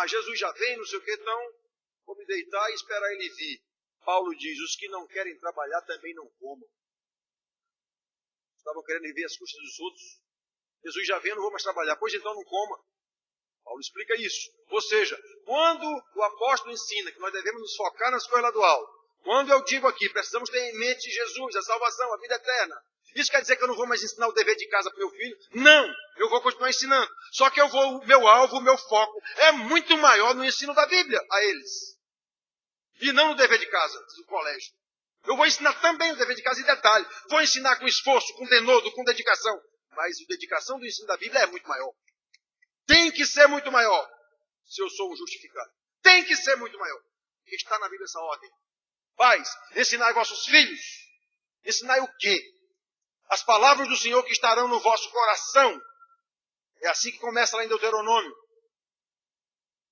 Jesus já vem, não sei o que, então vou me deitar e esperar ele vir. Paulo diz, os que não querem trabalhar também não comam. Estavam querendo viver as custas dos outros. Jesus já vem, eu não vou mais trabalhar. Pois então não coma. Paulo explica isso. Ou seja, quando o apóstolo ensina que nós devemos nos focar nas coisas lá do alto, quando eu digo aqui, precisamos ter em mente Jesus, a salvação, a vida eterna. Isso quer dizer que eu não vou mais ensinar o dever de casa para o meu filho? Não, eu vou continuar ensinando. Só que o meu alvo, o meu foco é muito maior no ensino da Bíblia a eles. E não no dever de casa, do colégio. Eu vou ensinar também o dever de casa em detalhe. Vou ensinar com esforço, com denodo, com dedicação. Mas a dedicação do ensino da Bíblia é muito maior. Tem que ser muito maior, se eu sou um justificado. Tem que ser muito maior. Está na Bíblia essa ordem. Pais, ensinai vossos filhos. Ensinai o quê? As palavras do Senhor que estarão no vosso coração. É assim que começa lá em Deuteronômio.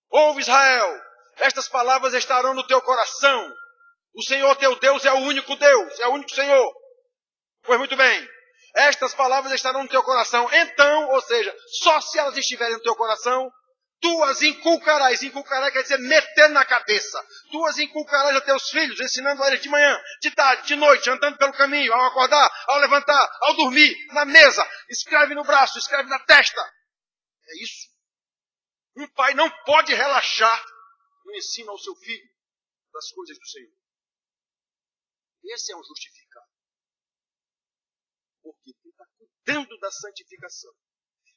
Ouve, Israel, estas palavras estarão no teu coração. O Senhor teu Deus é o único Deus, é o único Senhor. Pois muito bem. Estas palavras estarão no teu coração. Então, ou seja, só se elas estiverem no teu coração, tu as inculcarás. Inculcarás quer dizer meter na cabeça. Tu as inculcarás a teus filhos, ensinando a eles de manhã, de tarde, de noite, andando pelo caminho, ao acordar, ao levantar, ao dormir, na mesa. Escreve no braço, escreve na testa. É isso. Um pai não pode relaxar no ensino ao seu filho das coisas do Senhor. Esse é um justificado. Porque ele está cuidando da santificação.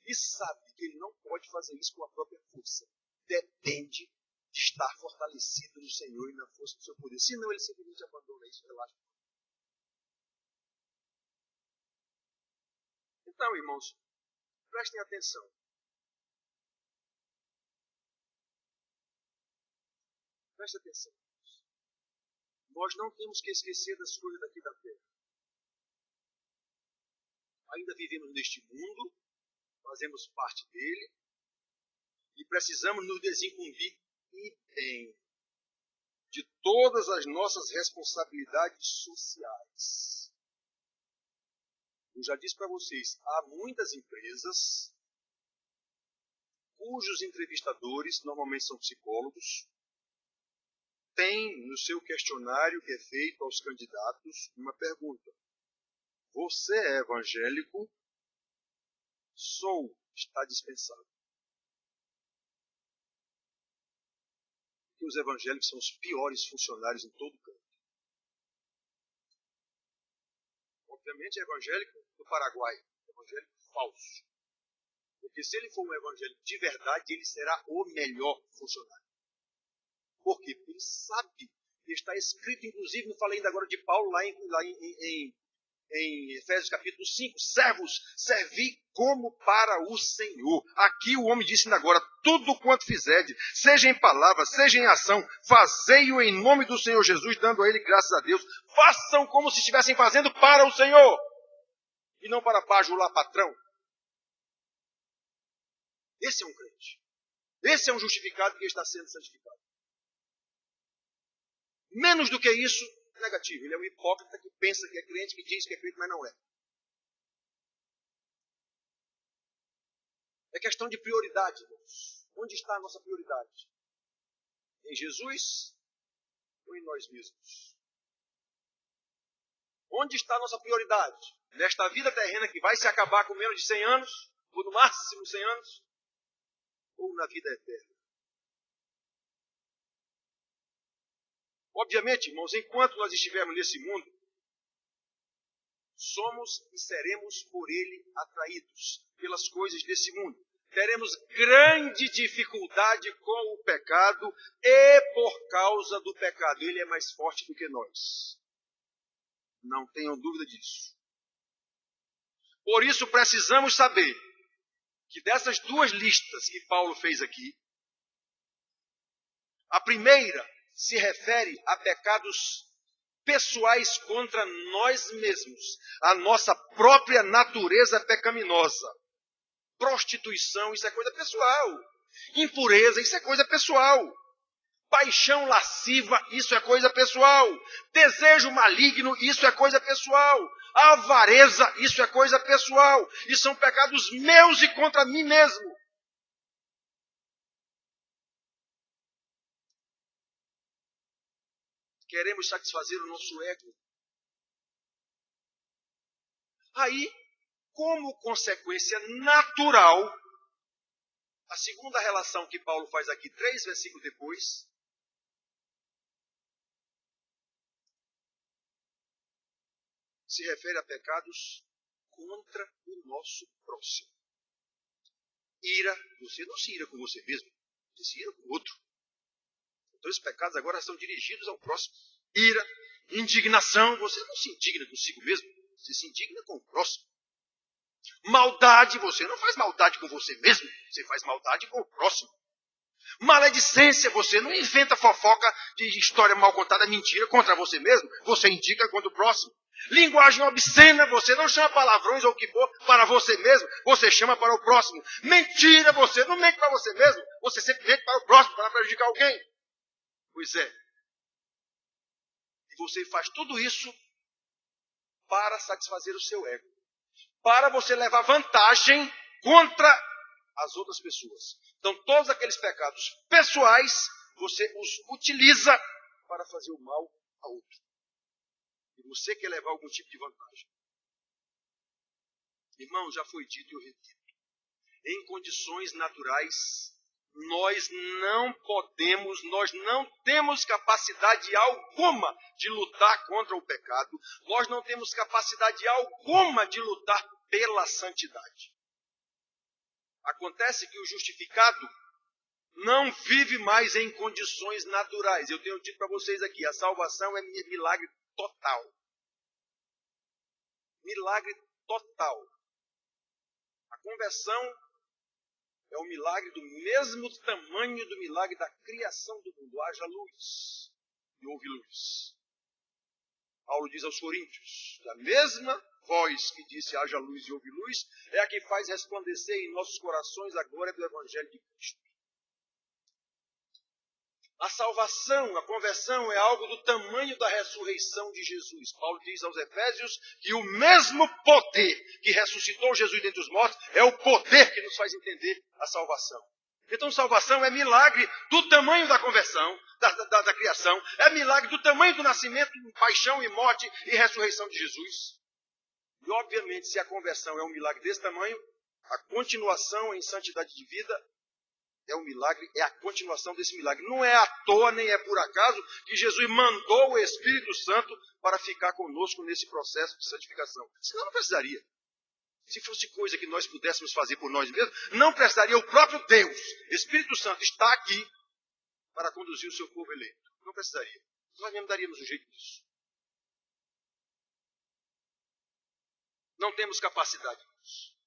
E sabe que ele não pode fazer isso com a própria força. Depende de estar fortalecido no Senhor e na força do seu poder. Senão ele simplesmente abandona isso, relaxa. Então, irmãos, prestem atenção. Prestem atenção. Nós não temos que esquecer das coisas daqui da terra. Ainda vivemos neste mundo, fazemos parte dele, e precisamos nos desincumbir e bem de todas as nossas responsabilidades sociais. Eu já disse para vocês, há muitas empresas cujos entrevistadores, normalmente são psicólogos, têm no seu questionário que é feito aos candidatos uma pergunta. Você é evangélico? Sou. Está dispensado. Porque os evangélicos são os piores funcionários em todo o campo. Obviamente é evangélico do Paraguai. Evangélico falso. Porque se ele for um evangélico de verdade, ele será o melhor funcionário. Por quê? Porque ele sabe. Está escrito, inclusive, não falei ainda agora de Paulo, lá em Efésios capítulo 5, servos, servi como para o Senhor. Aqui o homem disse agora, tudo quanto fizerdes, seja em palavra, seja em ação, fazei-o em nome do Senhor Jesus, dando a ele graças a Deus. Façam como se estivessem fazendo para o Senhor, e não para bajular patrão. Esse é um crente. Esse é um justificado que está sendo santificado. Menos do que isso, negativo. Ele é um hipócrita que pensa que é crente, que diz que é crente, mas não é. É questão de prioridade, irmãos. Onde está a nossa prioridade? Em Jesus ou em nós mesmos? Onde está a nossa prioridade? Nesta vida terrena que vai se acabar com menos de 100 anos, ou no máximo 100 anos, ou na vida eterna? Obviamente, irmãos, enquanto nós estivermos nesse mundo, somos e seremos por ele atraídos pelas coisas desse mundo. Teremos grande dificuldade com o pecado e por causa do pecado. Ele é mais forte do que nós. Não tenham dúvida disso. Por isso precisamos saber que dessas duas listas que Paulo fez aqui, a primeira se refere a pecados pessoais contra nós mesmos, a nossa própria natureza pecaminosa. Prostituição, isso é coisa pessoal. Impureza, isso é coisa pessoal. Paixão lasciva, isso é coisa pessoal. Desejo maligno, isso é coisa pessoal. Avareza, isso é coisa pessoal. E são pecados meus e contra mim mesmo. Queremos satisfazer o nosso ego. Aí, como consequência natural, a segunda relação que Paulo faz aqui, 3 versículos depois, se refere a pecados contra o nosso próximo. Ira, você não se ira com você mesmo, você se ira com o outro. Então esses pecados agora são dirigidos ao próximo. Ira, indignação, você não se indigna consigo mesmo, você se indigna com o próximo. Maldade, você não faz maldade com você mesmo, você faz maldade com o próximo. Maledicência, você não inventa fofoca de história mal contada, mentira contra você mesmo, você indica contra o próximo. Linguagem obscena, você não chama palavrões ou o que for para você mesmo, você chama para o próximo. Mentira, você não mente para você mesmo, você sempre mente para o próximo, para prejudicar alguém. Pois é. E você faz tudo isso para satisfazer o seu ego. Para você levar vantagem contra as outras pessoas. Então, todos aqueles pecados pessoais, você os utiliza para fazer o mal a outro. E você quer levar algum tipo de vantagem. Irmão, já foi dito e eu repito. Em condições naturais, nós não temos capacidade alguma de lutar contra o pecado. Nós não temos capacidade alguma de lutar pela santidade. Acontece que o justificado não vive mais em condições naturais. Eu tenho dito para vocês aqui, a salvação é milagre total. Milagre total. A conversão é um milagre do mesmo tamanho do milagre da criação do mundo. Haja luz e houve luz. Paulo diz aos Coríntios, a mesma voz que disse haja luz e houve luz, é a que faz resplandecer em nossos corações a glória do Evangelho de Cristo. A salvação, a conversão é algo do tamanho da ressurreição de Jesus. Paulo diz aos Efésios que o mesmo poder que ressuscitou Jesus dentre os mortos é o poder que nos faz entender a salvação. Então salvação é milagre do tamanho da conversão, da criação, é milagre do tamanho do nascimento, paixão e morte e ressurreição de Jesus. E obviamente se a conversão é um milagre desse tamanho, a continuação em santidade de vida é um milagre, é a continuação desse milagre. Não é à toa, nem é por acaso que Jesus mandou o Espírito Santo para ficar conosco nesse processo de santificação. Senão não precisaria. Se fosse coisa que nós pudéssemos fazer por nós mesmos, não precisaria. O próprio Deus, Espírito Santo, está aqui para conduzir o seu povo eleito. Não precisaria. Nós mesmo daríamos um jeito disso. Não temos capacidade disso.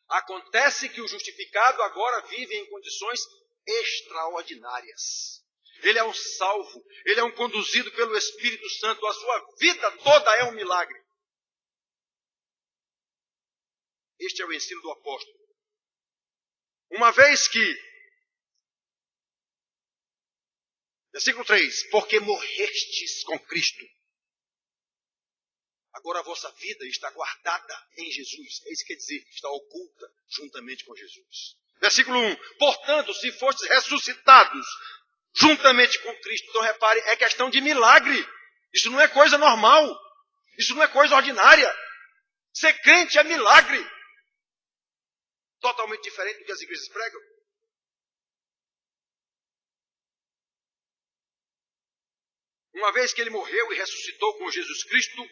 Acontece que o justificado agora vive em condições extraordinárias. Ele é um salvo, ele é um conduzido pelo Espírito Santo, a sua vida toda é um milagre. Este é o ensino do apóstolo. Uma vez que, versículo 3, porque morrestes com Cristo, agora a vossa vida está guardada em Jesus. É isso que quer dizer, está oculta juntamente com Jesus. Versículo 1. Portanto, se fostes ressuscitados juntamente com Cristo. Então repare, é questão de milagre. Isso não é coisa normal. Isso não é coisa ordinária. Ser crente é milagre. Totalmente diferente do que as igrejas pregam. Uma vez que ele morreu e ressuscitou com Jesus Cristo,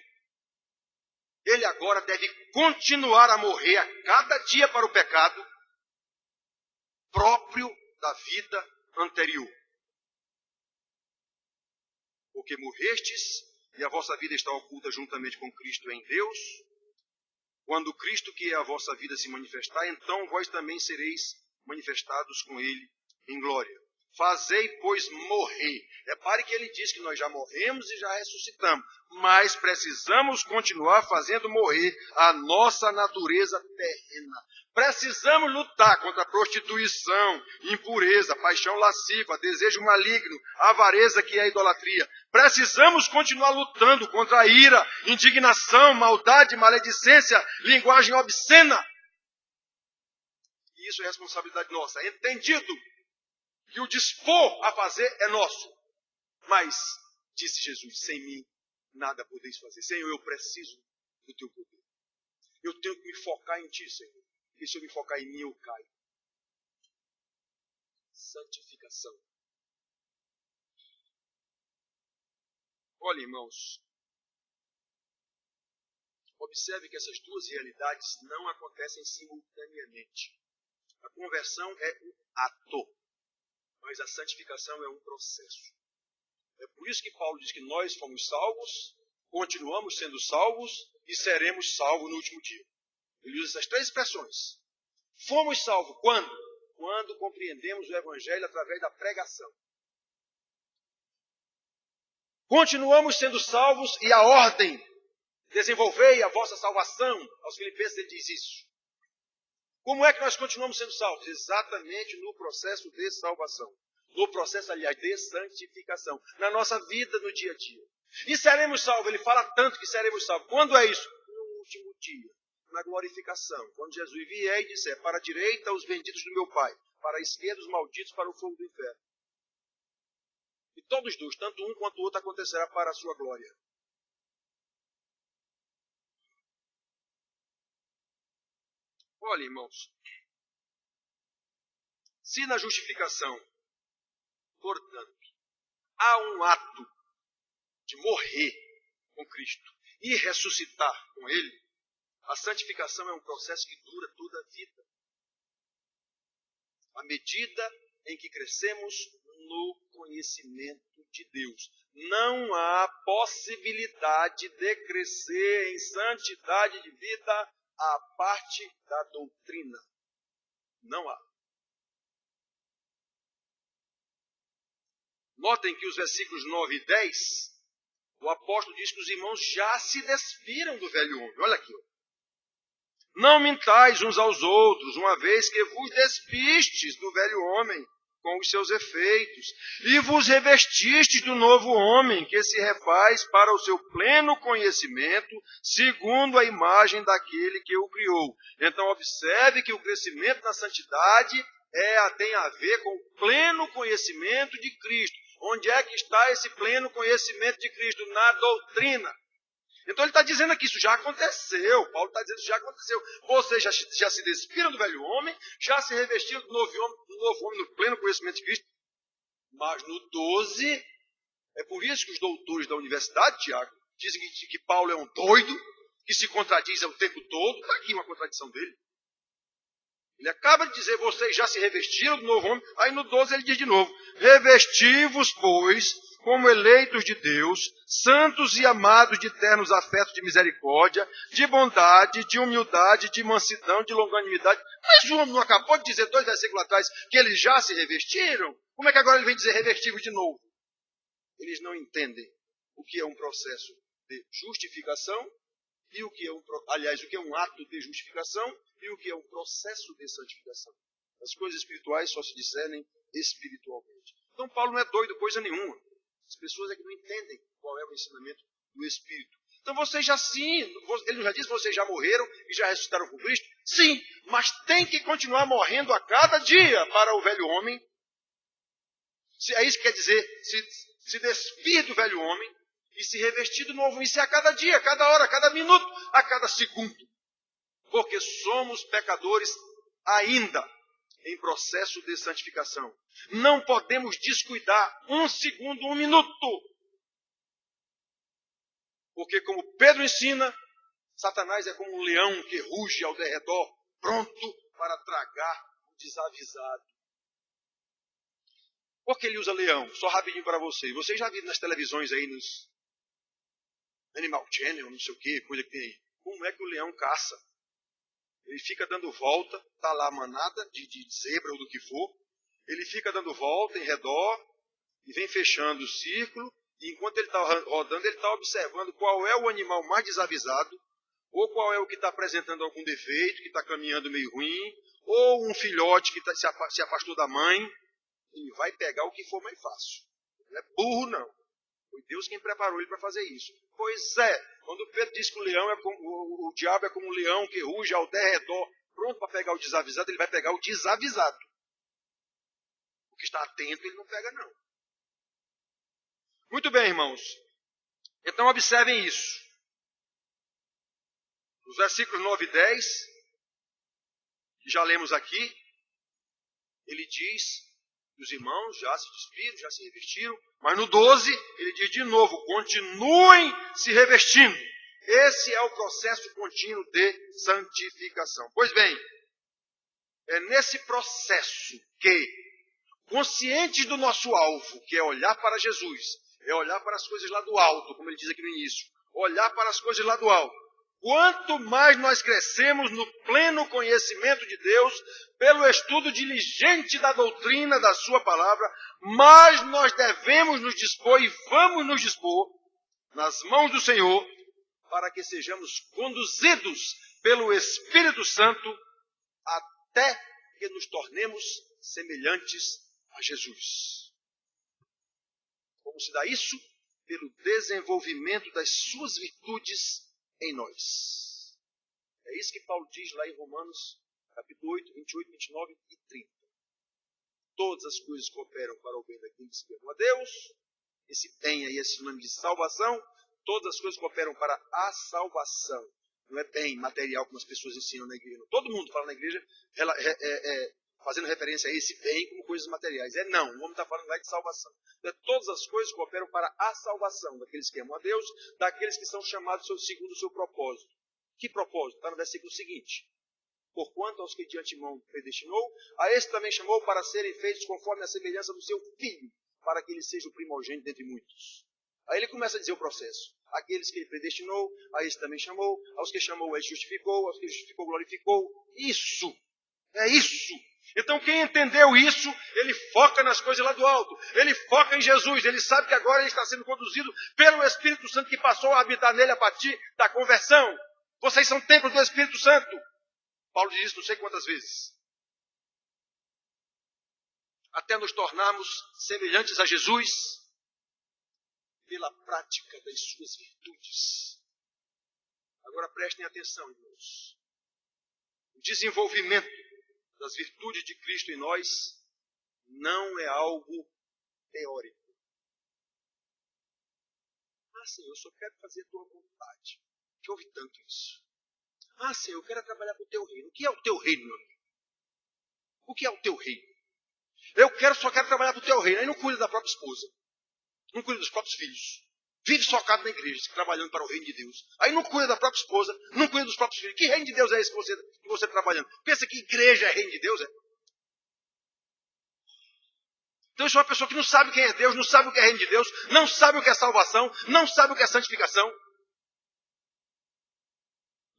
ele agora deve continuar a morrer a cada dia para o pecado próprio da vida anterior. Porque morrestes e a vossa vida está oculta juntamente com Cristo em Deus. Quando Cristo, que é a vossa vida, se manifestar, então vós também sereis manifestados com ele em glória. Fazei, pois, morrer. Repare que ele diz que nós já morremos e já ressuscitamos, mas precisamos continuar fazendo morrer a nossa natureza terrena. Precisamos lutar contra a prostituição, impureza, paixão lasciva, desejo maligno, avareza, que é a idolatria. Precisamos continuar lutando contra a ira, indignação, maldade, maledicência, linguagem obscena. E isso é responsabilidade nossa. Entendido que o dispor a fazer é nosso. Mas, disse Jesus, sem mim nada podeis fazer. Senhor, eu preciso do teu poder. Eu tenho que me focar em ti, Senhor. Porque se eu me focar em mim, eu caio. Santificação. Olha, irmãos, observe que essas duas realidades não acontecem simultaneamente. A conversão é um ato, mas a santificação é um processo. É por isso que Paulo diz que nós fomos salvos, continuamos sendo salvos e seremos salvos no último dia. Ele usa essas três expressões. Fomos salvos quando? Quando compreendemos o Evangelho através da pregação. Continuamos sendo salvos e a ordem, desenvolvei a vossa salvação. Aos Filipenses ele diz isso. Como é que nós continuamos sendo salvos? Exatamente no processo de salvação. No processo, aliás, de santificação. Na nossa vida, no dia a dia. E seremos salvos. Ele fala tanto que seremos salvos. Quando é isso? No último dia. Na glorificação. Quando Jesus vier e disser, para a direita os benditos do meu Pai, para a esquerda os malditos para o fogo do inferno. E todos dois, tanto um quanto o outro, acontecerá para a sua glória. Olha, irmãos, se na justificação, portanto, há um ato de morrer com Cristo e ressuscitar com Ele, a santificação é um processo que dura toda a vida. À medida em que crescemos no conhecimento de Deus. Não há possibilidade de crescer em santidade de vida à parte da doutrina. Não há. Notem que os versículos 9 e 10, o apóstolo diz que os irmãos já se despiram do velho homem. Olha aqui. Não mintais uns aos outros, uma vez que vos despistes do velho homem com os seus efeitos, e vos revestistes do novo homem, que se refaz para o seu pleno conhecimento, segundo a imagem daquele que o criou. Então observe que o crescimento na santidade tem a ver com o pleno conhecimento de Cristo. Onde é que está esse pleno conhecimento de Cristo? Na doutrina. Então ele está dizendo aqui, isso já aconteceu. Paulo está dizendo que isso já aconteceu. Vocês já se despiram do velho homem, já se revestiram do novo homem no pleno conhecimento de Cristo. Mas no 12, é por isso que os doutores da universidade, Tiago, dizem que Paulo é um doido, que se contradiz o tempo todo. Está aqui uma contradição dele. Ele acaba de dizer, vocês já se revestiram do novo homem. Aí no 12 ele diz de novo, revesti-vos, pois, como eleitos de Deus, santos e amados de ternos afetos de misericórdia, de bondade, de humildade, de mansidão, de longanimidade. Mas João não acabou de dizer 2 versículos atrás que eles já se revestiram? Como é que agora ele vem dizer revesti-vos de novo? Eles não entendem o que é um processo de justificação e o que é o que é um ato de justificação e o que é um processo de santificação. As coisas espirituais só se discernem espiritualmente. Então Paulo não é doido coisa nenhuma. As pessoas é que não entendem qual é o ensinamento do Espírito. Então vocês já sim, ele já disse que vocês já morreram e já ressuscitaram com Cristo? Sim, mas tem que continuar morrendo a cada dia para o velho homem. É isso que quer dizer, se despir do velho homem e se revestir do novo. Isso é a cada dia, a cada hora, a cada minuto, a cada segundo. Porque somos pecadores ainda em processo de santificação. Não podemos descuidar um segundo, um minuto. Porque como Pedro ensina, Satanás é como um leão que ruge ao derredor, pronto para tragar o desavisado. Por que ele usa leão? Só rapidinho para vocês. Vocês já viram nas televisões aí, nos Animal Channel, não sei o que, coisa que tem aí. Como é que o leão caça? Ele fica dando volta, está lá a manada de zebra ou do que for. ele fica dando volta em redor e vem fechando o círculo. E enquanto ele está rodando, ele está observando qual é o animal mais desavisado, ou qual é o que está apresentando algum defeito, que está caminhando meio ruim, ou um filhote que se afastou da mãe. Ele vai pegar o que for mais fácil. Não é burro, não. Foi Deus quem preparou ele para fazer isso. Pois é, quando Pedro diz que o diabo é como um leão que ruge ao derredor, pronto para pegar o desavisado, ele vai pegar o desavisado. O que está atento, ele não pega, não. Muito bem, irmãos. Então, observem isso. Os versículos 9 e 10, que já lemos aqui, ele diz que os irmãos já se despiram, já se revestiram, mas no 12, ele diz de novo, continuem se revestindo. Esse é o processo contínuo de santificação. Pois bem, é nesse processo que, conscientes do nosso alvo, que é olhar para Jesus, é olhar para as coisas lá do alto, como ele diz aqui no início, olhar para as coisas lá do alto. Quanto mais nós crescemos no pleno conhecimento de Deus, pelo estudo diligente da doutrina da sua palavra, mais nós devemos nos dispor e vamos nos dispor nas mãos do Senhor para que sejamos conduzidos pelo Espírito Santo até que nos tornemos semelhantes a Jesus. Como se dá isso? Pelo desenvolvimento das suas virtudes em nós. É isso que Paulo diz lá em Romanos, capítulo 8, 28, 29 e 30. Todas as coisas cooperam para o bem daqueles que amam a Deus. Esse bem aí é sinônimo de salvação. Todas as coisas cooperam para a salvação. Não é bem material como as pessoas ensinam na igreja. Todo mundo fala na igreja fazendo referência a esse bem como coisas materiais. Não, o homem está falando lá de salvação. Então, todas as coisas cooperam para a salvação daqueles que amam a Deus, daqueles que são chamados segundo o seu propósito. Que propósito? Está no versículo seguinte. Porquanto aos que de antemão predestinou, a esse também chamou para serem feitos conforme a semelhança do seu Filho, para que ele seja o primogênito dentre muitos. Aí ele começa a dizer o processo. Aqueles que ele predestinou, a esse também chamou, aos que chamou ele justificou, aos que justificou glorificou. Isso! É isso! Então quem entendeu isso, ele foca nas coisas lá do alto. Ele foca em Jesus. Ele sabe que agora ele está sendo conduzido pelo Espírito Santo que passou a habitar nele a partir da conversão. Vocês são templos do Espírito Santo. Paulo diz isso não sei quantas vezes. Até nos tornarmos semelhantes a Jesus pela prática das suas virtudes. Agora prestem atenção, irmãos. O desenvolvimento das virtudes de Cristo em nós não é algo teórico. Senhor, eu só quero fazer a tua vontade. Que ouve tanto isso. Senhor, eu quero trabalhar para o teu reino. O que é o teu reino, meu amigo? O que é o teu reino? Só quero trabalhar para o teu reino. Aí não cuida da própria esposa. Não cuida dos próprios filhos. Vive socado na igreja, trabalhando para o reino de Deus. Aí não cuida da própria esposa, não cuida dos próprios filhos. Que reino de Deus é esse que você está trabalhando? Pensa que igreja é reino de Deus, é? Então isso é uma pessoa que não sabe quem é Deus, não sabe o que é reino de Deus, não sabe o que é salvação, não sabe o que é santificação.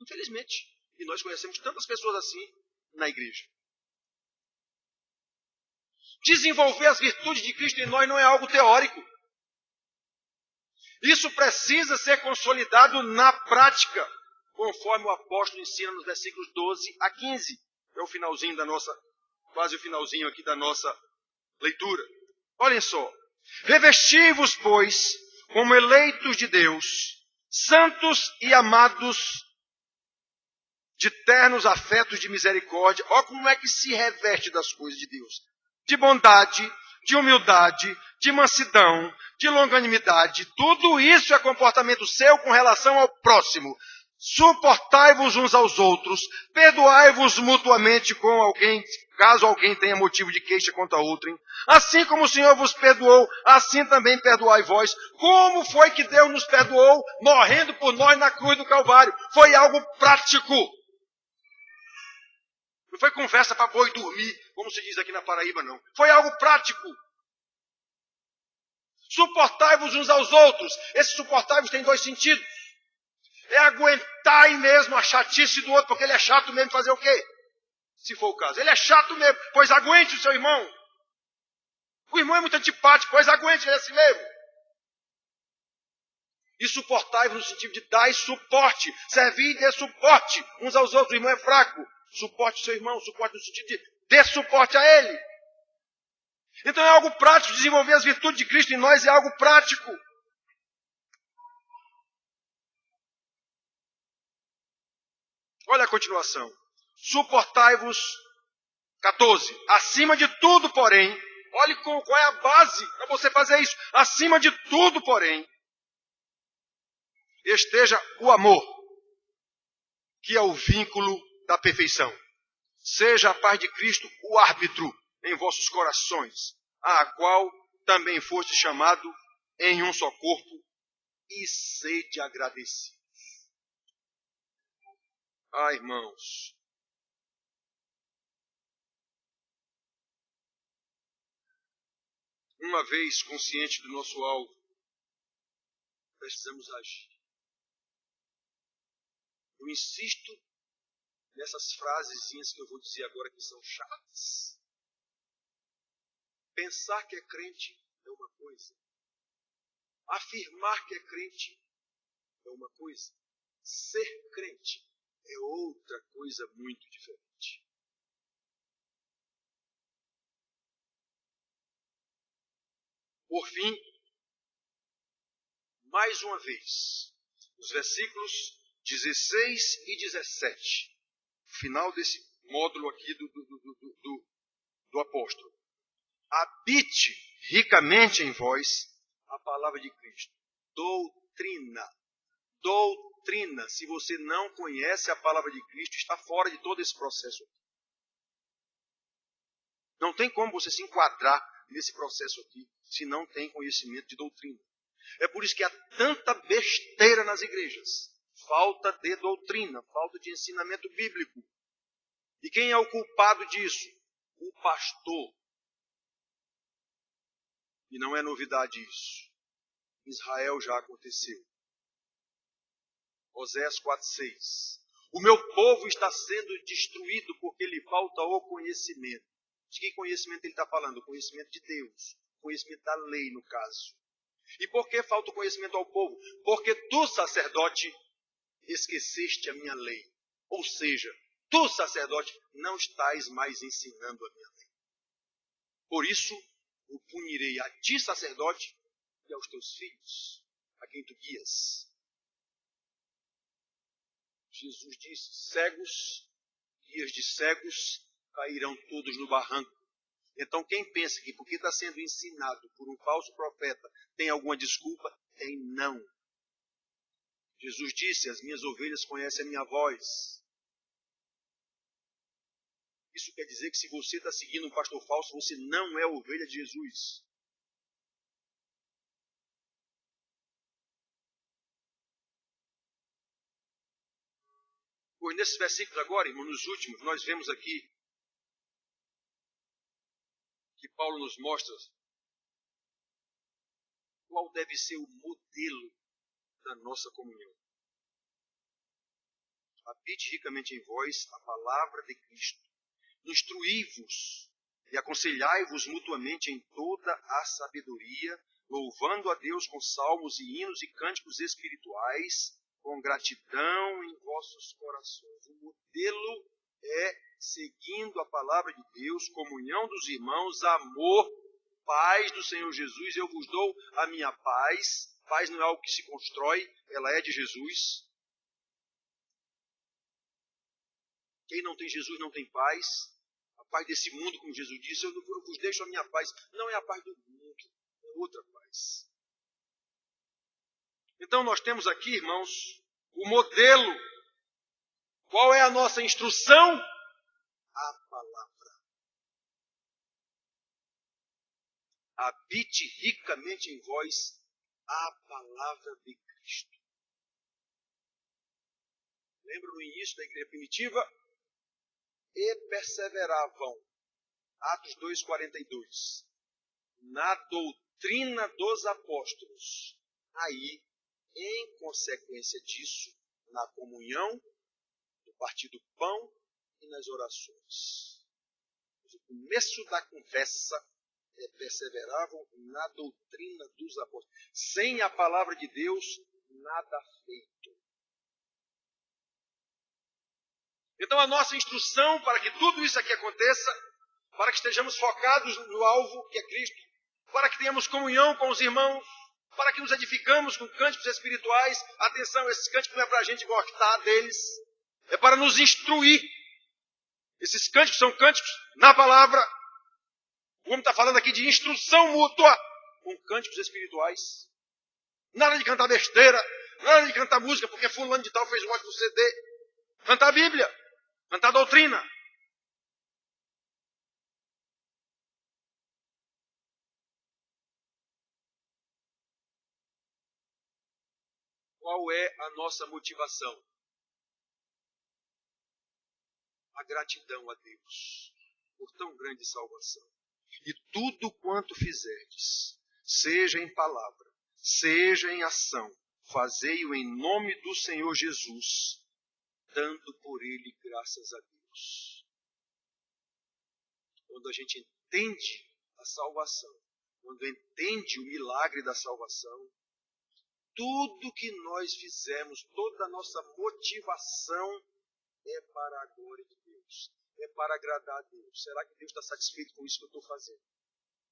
Infelizmente. E nós conhecemos tantas pessoas assim na igreja. Desenvolver as virtudes de Cristo em nós não é algo teórico. Isso precisa ser consolidado na prática, conforme o apóstolo ensina nos versículos 12 a 15. É o finalzinho da nossa, quase o finalzinho aqui da nossa leitura. Olhem só. Revesti-vos, pois, como eleitos de Deus, santos e amados, de ternos afetos de misericórdia. Olha como é que se reveste das coisas de Deus. De bondade, de humildade, de mansidão, de longanimidade. Tudo isso é comportamento seu com relação ao próximo. Suportai-vos uns aos outros, perdoai-vos mutuamente com alguém, caso alguém tenha motivo de queixa contra outrem. Assim como o Senhor vos perdoou, assim também perdoai vós. Como foi que Deus nos perdoou, morrendo por nós na cruz do Calvário? Foi algo prático. Não foi conversa para boi dormir, como se diz aqui na Paraíba, não. Foi algo prático. Suportai-vos uns aos outros. Esse suportai-vos tem dois sentidos. É aguentar aí mesmo a chatice do outro, porque ele é chato mesmo, fazer o quê? Se for o caso. Ele é chato mesmo, pois aguente o seu irmão. O irmão é muito antipático, pois aguente, ele é assim mesmo. E suportai-vos no sentido de dar suporte, servir e dar suporte uns aos outros. O irmão é fraco, suporte o seu irmão, suporte no sentido de dê suporte a ele. Então é algo prático, desenvolver as virtudes de Cristo em nós é algo prático. Olha a continuação. Suportai-vos, 14. Acima de tudo, porém, olhe qual é a base para você fazer isso. Acima de tudo, porém, esteja o amor, que é o vínculo da perfeição. Seja a paz de Cristo o árbitro em vossos corações, a qual também foste chamado em um só corpo, e sede agradecidos. Ah, irmãos, uma vez consciente do nosso alvo, precisamos agir. Eu insisto nessas frasezinhas que eu vou dizer agora que são chatas. Pensar que é crente é uma coisa. Afirmar que é crente é uma coisa. Ser crente é outra coisa muito diferente. Por fim, mais uma vez, os versículos 16 e 17, final desse módulo aqui do apóstolo. Habite ricamente em vós a palavra de Cristo. Doutrina. Doutrina. Se você não conhece a palavra de Cristo, está fora de todo esse processo. Não tem como você se enquadrar nesse processo aqui, se não tem conhecimento de doutrina. É por isso que há tanta besteira nas igrejas. Falta de doutrina, falta de ensinamento bíblico. E quem é o culpado disso? O pastor. E não é novidade isso. Em Israel já aconteceu. Oséias 4,6. O meu povo está sendo destruído porque lhe falta o conhecimento. De que conhecimento ele está falando? O conhecimento de Deus. O conhecimento da lei, no caso. E por que falta o conhecimento ao povo? Porque tu, sacerdote, esqueceste a minha lei. Ou seja, tu, sacerdote, não estás mais ensinando a minha lei. Por isso, eu punirei a ti, sacerdote, e aos teus filhos, a quem tu guias. Jesus disse, cegos, guias de cegos, cairão todos no barranco. Então quem pensa que porque está sendo ensinado por um falso profeta tem alguma desculpa, tem não. Jesus disse, as minhas ovelhas conhecem a minha voz. Isso quer dizer que se você está seguindo um pastor falso, você não é ovelha de Jesus. Pois nesses versículos agora, irmão, nos últimos, nós vemos aqui que Paulo nos mostra qual deve ser o modelo da nossa comunhão. Habite ricamente em vós a palavra de Cristo. Instruí-vos e aconselhai-vos mutuamente em toda a sabedoria, louvando a Deus com salmos e hinos e cânticos espirituais, com gratidão em vossos corações. O modelo é seguindo a palavra de Deus, comunhão dos irmãos, amor, paz do Senhor Jesus. Eu vos dou a minha paz. Paz não é algo que se constrói, ela é de Jesus. Quem não tem Jesus não tem paz. A paz desse mundo, como Jesus disse, eu vos deixo a minha paz. Não é a paz do mundo, é outra paz. Então nós temos aqui, irmãos, o modelo. Qual é a nossa instrução? A palavra. Habite ricamente em vós a palavra de Cristo. Lembra no início da igreja primitiva? E perseveravam, Atos 2,42, na doutrina dos apóstolos. Aí, em consequência disso, na comunhão, no partir do pão e nas orações. O começo da conversa perseveravam na doutrina dos apóstolos. Sem a palavra de Deus, nada feito. Então a nossa instrução para que tudo isso aqui aconteça, para que estejamos focados no alvo que é Cristo, para que tenhamos comunhão com os irmãos, para que nos edificamos com cânticos espirituais. Atenção, esses cânticos não é para a gente gostar deles, é para nos instruir. Esses cânticos são cânticos na palavra. O homem está falando aqui de instrução mútua com cânticos espirituais. Nada de cantar besteira, nada de cantar música, porque fulano de tal fez um ótimo CD. Cantar a Bíblia, cantar a doutrina. Qual é a nossa motivação? A gratidão a Deus por tão grande salvação. E tudo quanto fizerdes, seja em palavra, seja em ação, fazei-o em nome do Senhor Jesus, dando por ele graças a Deus. Quando a gente entende a salvação, quando entende o milagre da salvação, tudo que nós fizemos, toda a nossa motivação é para a glória de Deus, é para agradar a Deus. Será que Deus está satisfeito com isso que eu estou fazendo?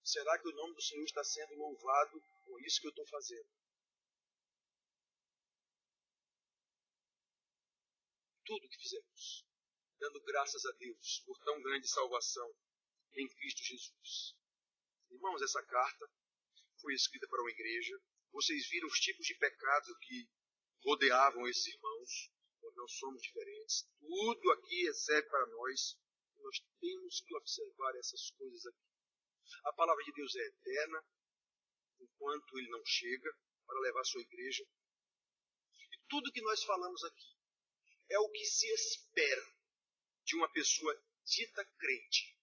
Será que o nome do Senhor está sendo louvado com isso que eu estou fazendo? Tudo que fizemos, dando graças a Deus por tão grande salvação em Cristo Jesus. Irmãos, essa carta foi escrita para uma igreja. Vocês viram os tipos de pecado que rodeavam esses irmãos. Nós não somos diferentes. Tudo aqui serve para nós. Nós temos que observar essas coisas aqui. A palavra de Deus é eterna, enquanto ele não chega para levar a sua igreja. E tudo que nós falamos aqui é o que se espera de uma pessoa dita crente,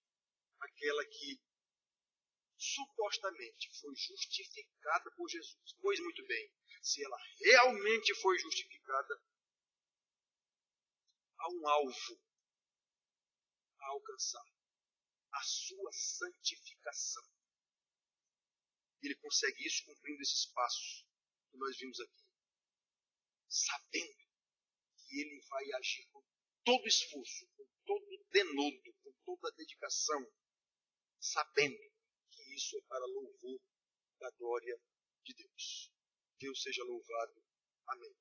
aquela que supostamente foi justificada por Jesus. Pois muito bem, se ela realmente foi justificada, há um alvo a alcançar, a sua santificação. Ele consegue isso cumprindo esses passos que nós vimos aqui, sabendo que ele vai agir com todo esforço, com todo denodo, com toda dedicação, sabendo que isso é para louvor da glória de Deus. Deus seja louvado. Amém.